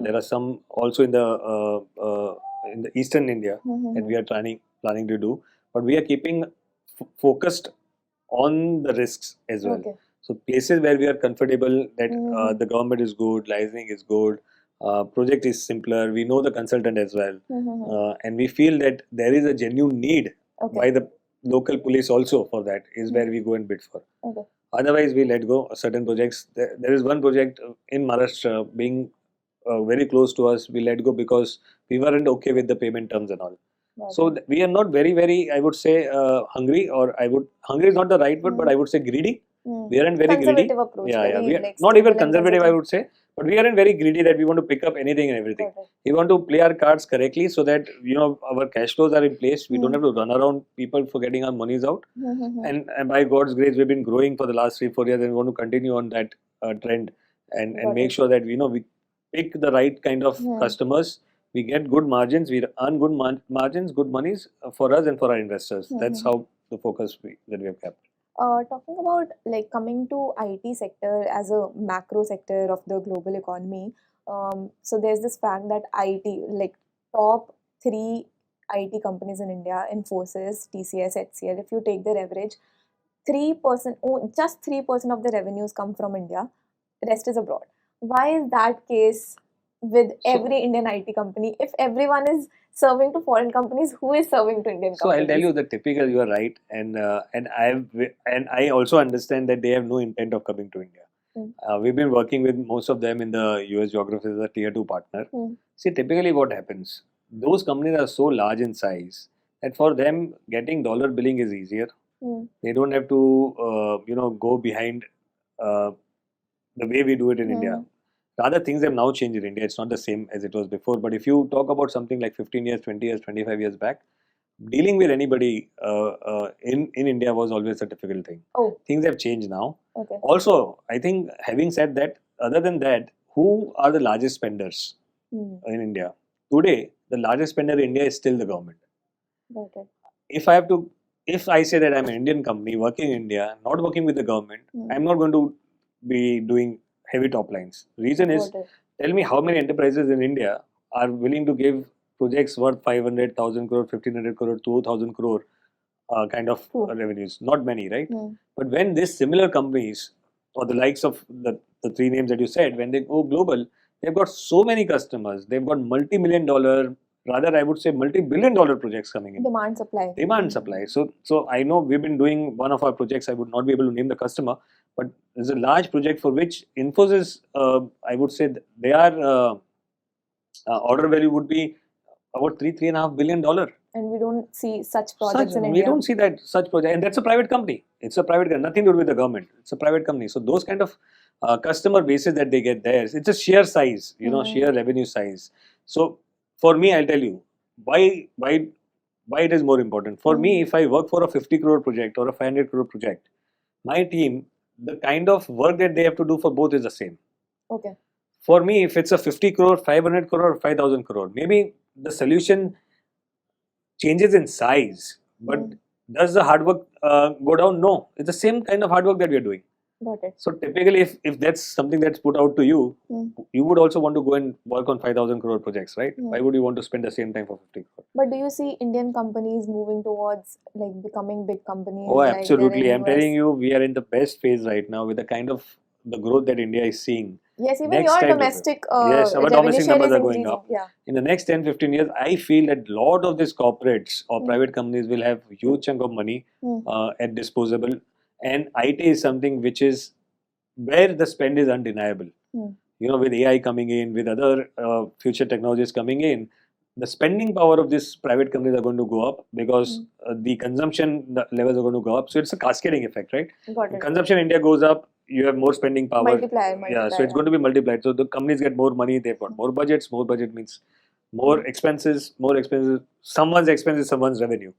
[SPEAKER 1] There are some also in the eastern India that we are planning to do. But we are keeping focused on the risks as well.
[SPEAKER 2] Okay.
[SPEAKER 1] So places where we are comfortable that
[SPEAKER 2] Mhm.
[SPEAKER 1] the government is good, licensing is good, project is simpler. We know the consultant as well, and we feel that there is a genuine need
[SPEAKER 2] Okay.
[SPEAKER 1] by the local police also for that. Is where we go and bid for.
[SPEAKER 2] Okay.
[SPEAKER 1] Otherwise, we let go certain projects. There is one project in Maharashtra being very close to us. We let go because we weren't okay with the payment terms and all. So we are not very, I would say, hungry, or hungry is not the right word, but I would say greedy. We aren't very greedy.
[SPEAKER 2] Conservative approach.
[SPEAKER 1] Yeah. We are
[SPEAKER 2] like
[SPEAKER 1] not even
[SPEAKER 2] stable and
[SPEAKER 1] conservative, I
[SPEAKER 2] conservative.
[SPEAKER 1] would say, but we aren't very greedy that we want to pick up anything and everything.
[SPEAKER 2] Got it.
[SPEAKER 1] We want to play our cards correctly so that our cash flows are in place. We don't have to run around people for getting our monies out. And by God's grace, we've been growing for the last 3-4 years, and we want to continue on that trend and
[SPEAKER 2] Got
[SPEAKER 1] make
[SPEAKER 2] it.
[SPEAKER 1] sure that we pick the right kind of customers. We get good margins, we earn good margins, good monies for us and for our investors. That's how the focus that we have kept.
[SPEAKER 2] Talking about like coming to IT sector as a macro sector of the global economy, so there's this fact that IT, like top 3 IT companies in India, Infosys, TCS, HCL, if you take their average, 3%, just 3% of the revenues come from India, rest is abroad. Why is that case with every Indian IT company? If everyone is serving to foreign companies, who is serving to Indian
[SPEAKER 1] So
[SPEAKER 2] companies?
[SPEAKER 1] I'll tell you the typical. You are right, and I also understand that they have no intent of coming to India. We've been working with most of them in the US geography as a tier 2 partner. See, typically what happens, those companies are so large in size that for them getting dollar billing is easier. They don't have to go behind the way we do it in India. Rather, things have now changed in India. It's not the same as it was before. But if you talk about something like 15 years, 20 years, 25 years back, dealing with anybody in India was always a difficult thing.
[SPEAKER 2] Oh.
[SPEAKER 1] Things have changed now.
[SPEAKER 2] Okay.
[SPEAKER 1] Also, I think having said that, other than that, who are the largest spenders in India? Today, the largest spender in India is still the government.
[SPEAKER 2] Okay.
[SPEAKER 1] If I say that I'm an Indian company working in India, not working with the government, I'm not going to be doing heavy top lines. Reason is, tell me how many enterprises in India are willing to give projects worth 500,000 crore, 1,500 crore, 2,000 crore kind of revenues? Not many, right? But when these similar companies or the likes of the three names that you said, when they go global, they've got so many customers, they've got multi-million dollar, rather I would say multi-billion dollar projects coming in.
[SPEAKER 2] Demand supply.
[SPEAKER 1] Demand supply. So I know we've been doing one of our projects. I would not be able to name the customer, but there's a large project for which Infosys, I would say their order value would be about $3.5 billion.
[SPEAKER 2] And we don't see such projects in
[SPEAKER 1] We
[SPEAKER 2] India.
[SPEAKER 1] don't see that such project, and that's a private company. It's a private company, nothing to do with the government. It's a private company. So those kind of customer bases that they get there, it's a sheer size, sheer revenue size. So for me, I'll tell you why it is more important. For me, if I work for a 50 crore project or a 500 crore project, my team, the kind of work that they have to do for both is the same.
[SPEAKER 2] Okay.
[SPEAKER 1] For me, if it's a 50 crore, 500 crore, or 5,000 crore, maybe the solution changes in size, but does the hard work go down? No, it's the same kind of hard work that we are doing.
[SPEAKER 2] Got it.
[SPEAKER 1] So typically, if that's something that's put out to you, you would also want to go and work on 5,000 crore projects, right? Why would you want to spend the same time for 50 crore?
[SPEAKER 2] But do you see Indian companies moving towards like becoming big companies?
[SPEAKER 1] Oh,
[SPEAKER 2] like
[SPEAKER 1] absolutely. I'm
[SPEAKER 2] US?
[SPEAKER 1] telling you, we are in the best phase right now with the kind of the growth that India is seeing.
[SPEAKER 2] Yes, even
[SPEAKER 1] Next
[SPEAKER 2] your
[SPEAKER 1] 10 to
[SPEAKER 2] domestic
[SPEAKER 1] yes, our
[SPEAKER 2] revenue
[SPEAKER 1] domestic
[SPEAKER 2] share
[SPEAKER 1] numbers
[SPEAKER 2] is
[SPEAKER 1] are going
[SPEAKER 2] increasing.
[SPEAKER 1] up.
[SPEAKER 2] Yeah.
[SPEAKER 1] In the next 10-15 years, I feel that a lot of these corporates or private companies will have huge chunk of money at disposable, and IT is something which is where the spend is undeniable. With AI coming in, with other future technologies coming in, the spending power of these private companies are going to go up because the consumption levels are going to go up. So it's a cascading effect, right?
[SPEAKER 2] Got it.
[SPEAKER 1] Consumption in India goes up, you have more spending power.
[SPEAKER 2] Multiplier.
[SPEAKER 1] Yeah, so it's going to be multiplied. So the companies get more money, they've got more budgets. More budget means more expenses. More expenses. Someone's expense is someone's revenue.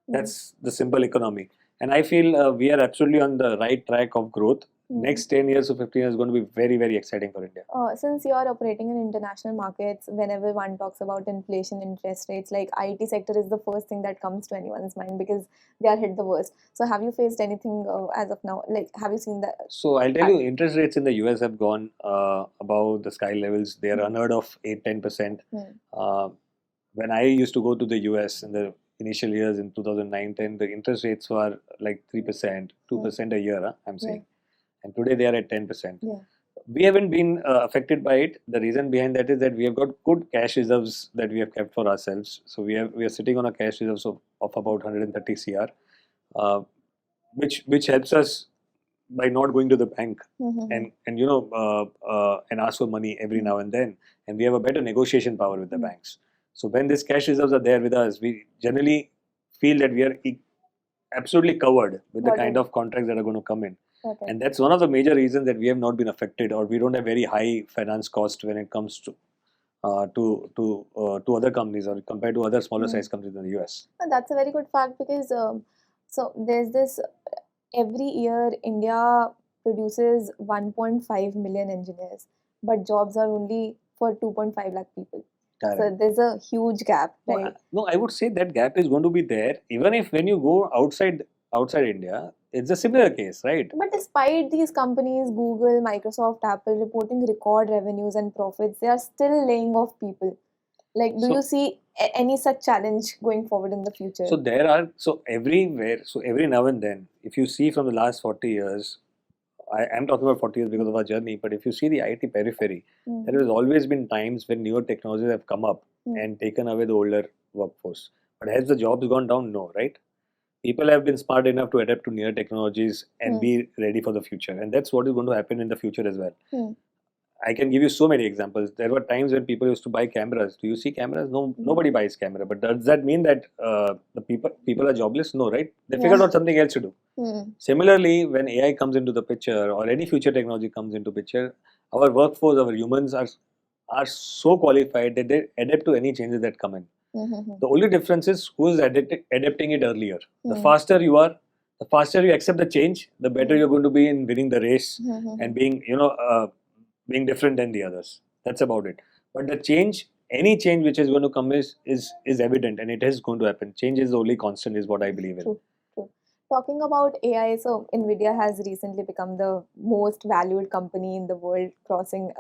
[SPEAKER 1] That's the simple economy. And I feel we are absolutely on the right track of growth. Next 10 years to 15 years is going to be very, very exciting for India.
[SPEAKER 2] Since you are operating in international markets, whenever one talks about inflation, interest rates, like IT sector is the first thing that comes to anyone's mind because they are hit the worst. So have you faced anything as of now? Like, have you seen that?
[SPEAKER 1] So I'll tell you, interest rates in the US have gone above the sky levels. They are unheard of 8-10%. When I used to go to the US in the initial years in 2009-10, the interest rates were like 3%, 2% a year, I'm saying. And today they are at 10%. We haven't been affected by it. The reason behind that is that we have got good cash reserves that we have kept for ourselves. So we are sitting on a cash reserves of about 130 CR, which helps us by not going to the bank and ask for money every now and then. And we have a better negotiation power with the banks. So when these cash reserves are there with us, we generally feel that we are absolutely covered with the kind of contracts that are going to come in. And that's one of the major reasons that we have not been affected, or we don't have very high finance cost when it comes to other companies or compared to other smaller size companies in the US.
[SPEAKER 2] That's a very good fact because so there's this every year India produces 1.5 million engineers, but jobs are only for 2.5 lakh people.
[SPEAKER 1] Correct.
[SPEAKER 2] So there's a huge gap, right?
[SPEAKER 1] No, I would say that gap is going to be there even if when you go outside India, it's a similar case, right?
[SPEAKER 2] But despite these companies, Google, Microsoft, Apple reporting record revenues and profits, they are still laying off people. Like, do you see any such challenge going forward in the future?
[SPEAKER 1] So there are, everywhere, every now and then, if you see from the last 40 years, I am talking about 40 years because of our journey, but if you see the IT periphery, there has always been times when newer technologies have come up and taken away the older workforce. But has the jobs gone down? No, right? People have been smart enough to adapt to newer technologies and be ready for the future. And that's what is going to happen in the future as well. I can give you so many examples. There were times when people used to buy cameras. Do you see cameras? No, nobody buys camera. But does that mean that the people are jobless? No, right? They figured out something else to do. Similarly, when AI comes into the picture or any future technology comes into picture, our workforce, our humans are so qualified that they adapt to any changes that come in. The only difference is who is adapting it earlier. The faster you are, the faster you accept the change, the better you're going to be in winning the race and being, being different than the others. That's about it. But the change, any change which is going to come is evident and it is going to happen. Change is the only constant, is what I believe in.
[SPEAKER 2] True. Talking about AI, so Nvidia has recently become the most valued company in the world, crossing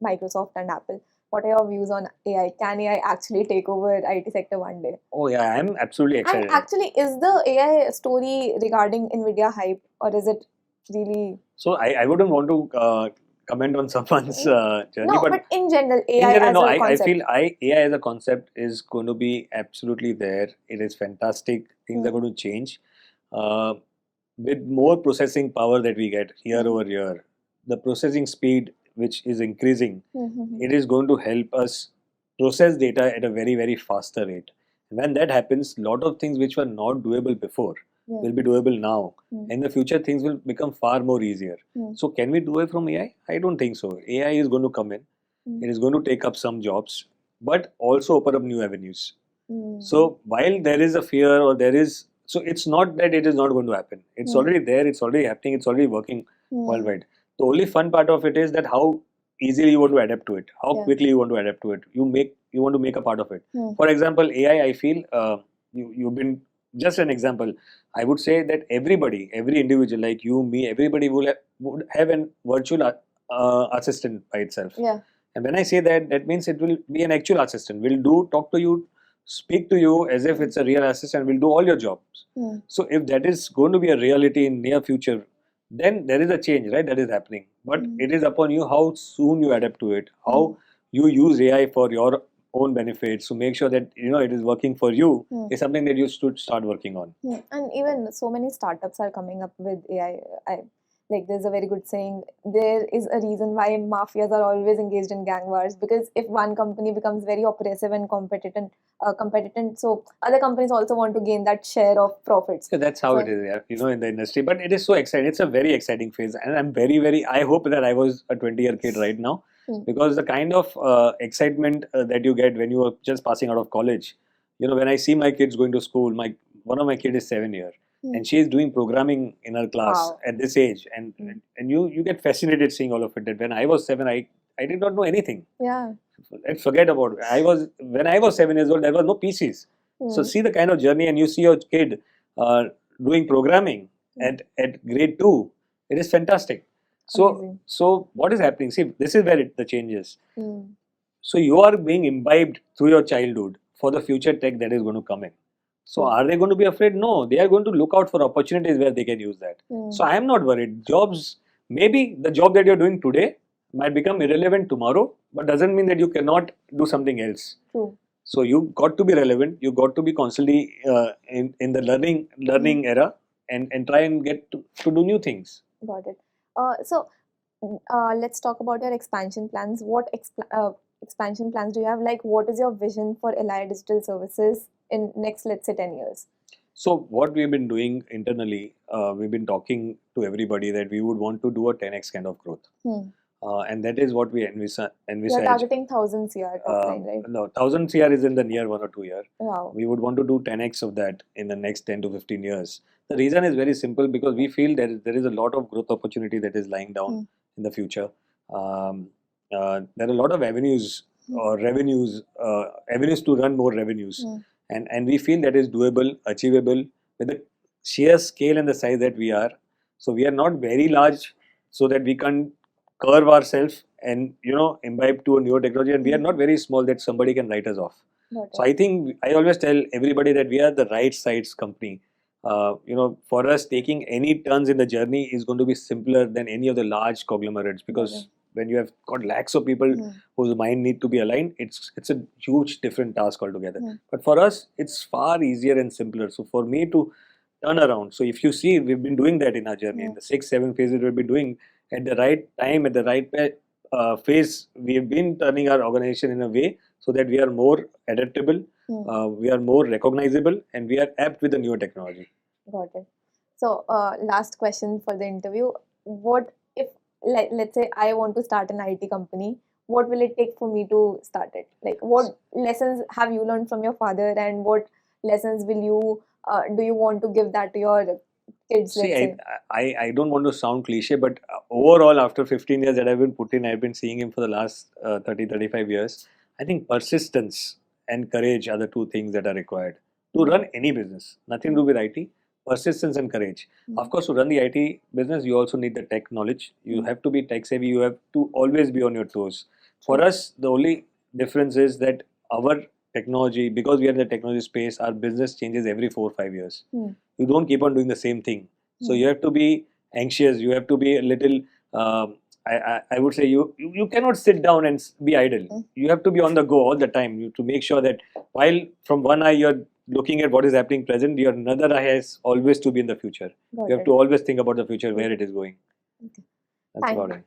[SPEAKER 2] Microsoft and Apple. What are your views on AI? Can AI actually take over IT sector one day?
[SPEAKER 1] Oh yeah, I'm absolutely
[SPEAKER 2] And
[SPEAKER 1] excited.
[SPEAKER 2] actually, is the AI story regarding Nvidia hype, or is it really?
[SPEAKER 1] So I wouldn't want to comment on someone's journey,
[SPEAKER 2] No,
[SPEAKER 1] but
[SPEAKER 2] but in general,
[SPEAKER 1] in
[SPEAKER 2] AI
[SPEAKER 1] general,
[SPEAKER 2] as
[SPEAKER 1] no,
[SPEAKER 2] a
[SPEAKER 1] I
[SPEAKER 2] concept.
[SPEAKER 1] feel AI as a concept is going to be absolutely there. It is fantastic. Things are
[SPEAKER 2] Hmm.
[SPEAKER 1] going to change. Uh, with more processing power that we get year
[SPEAKER 2] Hmm.
[SPEAKER 1] over year, the processing speed which is increasing,
[SPEAKER 2] Hmm.
[SPEAKER 1] it is going to help us process data at a very, very faster rate. And when that happens, a lot of things which were not doable before
[SPEAKER 2] Yeah.
[SPEAKER 1] will be doable now.
[SPEAKER 2] Hmm.
[SPEAKER 1] In the future, things will become far more easier.
[SPEAKER 2] Hmm.
[SPEAKER 1] So, can we do it from AI? I don't think so. AI is going to come in,
[SPEAKER 2] Hmm.
[SPEAKER 1] it is going to take up some jobs, but also open up new avenues.
[SPEAKER 2] Hmm.
[SPEAKER 1] So while there is a fear or there is, so it's not that it is not going to happen. It's
[SPEAKER 2] Hmm.
[SPEAKER 1] already there. It's already happening. It's already working
[SPEAKER 2] Hmm.
[SPEAKER 1] worldwide. The only fun part of it is that how easily you want to adapt to it, how
[SPEAKER 2] Yeah.
[SPEAKER 1] quickly you want to adapt to it. You want to make a part of it.
[SPEAKER 2] Hmm.
[SPEAKER 1] For example, AI. I feel you've been just an example. I would say that everybody, every individual like you, me, everybody would have an virtual assistant by itself.
[SPEAKER 2] Yeah.
[SPEAKER 1] And when I say that, that means it will be an actual assistant. Will do talk to you, speak to you as if it's a real assistant. Will do all your jobs.
[SPEAKER 2] Hmm.
[SPEAKER 1] So if that is going to be a reality in near future, then there is a change, right? That is happening. But
[SPEAKER 2] Hmm.
[SPEAKER 1] it is upon you how soon you adapt to it, how you use AI for your own benefits to make sure that it is working for you
[SPEAKER 2] Hmm.
[SPEAKER 1] is something that you should start working on.
[SPEAKER 2] And even so many startups are coming up with AI. Like there's a very good saying, there is a reason why mafias are always engaged in gang wars, because if one company becomes very oppressive and competent, so other companies also want to gain that share of profits.
[SPEAKER 1] So that's how it
[SPEAKER 2] So
[SPEAKER 1] is, yeah, in the industry. But it is so exciting. It's a very exciting phase, and I'm very, very. I hope that I was a 20-year kid right now,
[SPEAKER 2] Hmm.
[SPEAKER 1] because the kind of excitement that you get when you are just passing out of college. When I see my kids going to school, my one of my kids is 7 year,
[SPEAKER 2] Hmm.
[SPEAKER 1] and she is doing programming in her class
[SPEAKER 2] Wow.
[SPEAKER 1] at this age, and
[SPEAKER 2] Hmm.
[SPEAKER 1] and you get fascinated seeing all of it. That when I was 7, I did not know anything.
[SPEAKER 2] Yeah.
[SPEAKER 1] Let's forget about it. When I was 7 years old, there was no PCs. So
[SPEAKER 2] Hmm.
[SPEAKER 1] see the kind of journey, and you see your kid uh, doing programming at grade 2. It is fantastic. So
[SPEAKER 2] Amazing.
[SPEAKER 1] so what is happening? See, this is where the change is.
[SPEAKER 2] Hmm.
[SPEAKER 1] So you are being imbibed through your childhood for the future tech that is going to come in. So
[SPEAKER 2] True.
[SPEAKER 1] are they going to be afraid? No, they are going to look out for opportunities where they can use that.
[SPEAKER 2] Hmm.
[SPEAKER 1] So I am not worried. Jobs, maybe the job that you're doing today might become irrelevant tomorrow, but doesn't mean that you cannot do something else.
[SPEAKER 2] True.
[SPEAKER 1] So you got to be relevant. You got to be constantly in the learning era, and try and get to do new things.
[SPEAKER 2] Got it. So let's talk about your expansion plans. What expansion plans do you have? Like, what is your vision for Ally Digital Services in next, let's say, 10 years?
[SPEAKER 1] So what we've been doing internally, we've been talking to everybody that we would want to do a 10x kind of growth,
[SPEAKER 2] Hmm.
[SPEAKER 1] and that is what we
[SPEAKER 2] You're
[SPEAKER 1] envisage.
[SPEAKER 2] targeting 1,000 CR top line, right?
[SPEAKER 1] No, 1,000 CR is in the near 1 or 2 year.
[SPEAKER 2] Wow.
[SPEAKER 1] We would want to do 10x of that in the next 10 to 15 years. The reason is very simple, because we feel that there is a lot of growth opportunity that is lying down
[SPEAKER 2] Hmm.
[SPEAKER 1] in the future. There are a lot of avenues
[SPEAKER 2] Hmm.
[SPEAKER 1] or avenues to run more revenues,
[SPEAKER 2] Hmm.
[SPEAKER 1] and we feel that is doable, achievable with the sheer scale and the size that we are. So we are not very large, so that we can curve ourselves and imbibe to a newer technology, and we are
[SPEAKER 2] Hmm.
[SPEAKER 1] not very small that somebody can write us off.
[SPEAKER 2] Got
[SPEAKER 1] So
[SPEAKER 2] it.
[SPEAKER 1] I think I always tell everybody that we are the right size company. For us, taking any turns in the journey is going to be simpler than any of the large conglomerates,
[SPEAKER 2] Got it.
[SPEAKER 1] because when you have got lakhs of people
[SPEAKER 2] Hmm.
[SPEAKER 1] whose mind need to be aligned, it's a huge different task altogether.
[SPEAKER 2] Hmm.
[SPEAKER 1] But for us, it's far easier and simpler. So for me to turn around, so if you see, we've been doing that in our journey. In
[SPEAKER 2] Hmm.
[SPEAKER 1] the 6, 7 phases we've been doing, at the right time, at the right phase, we have been turning our organization in a way so that we are more adaptable,
[SPEAKER 2] Hmm.
[SPEAKER 1] we are more recognizable, and we are apt with the newer technology.
[SPEAKER 2] Got it. So, last question for the interview. What if, like, let's say I want to start an IT company, what will it take for me to start it? Like, what lessons have you learned from your father, and what lessons will you do you want to give that to your kids,
[SPEAKER 1] See,
[SPEAKER 2] let's say?
[SPEAKER 1] I don't want to sound cliche, but overall, after 15 years that I've been put in, I've been seeing him for the last 30, 35 years. I think persistence and courage are the two things that are required to run any business. Nothing to do with IT. Persistence and courage. Of course, to run the IT business, you also need the tech knowledge. You have to be tech savvy. You have to always be on your toes. For us, the only difference is that our technology, because we are in the technology space, our business changes every 4 or 5 years. You don't keep on doing the same thing. So you have to be anxious. You have to be a little. I would say you cannot sit down and be idle. You have to be on the go all the time. You to make sure that while from one eye you're looking at what is happening present, your another eye has always to be in the future. You have to always think about the future, where it is going. That's about it.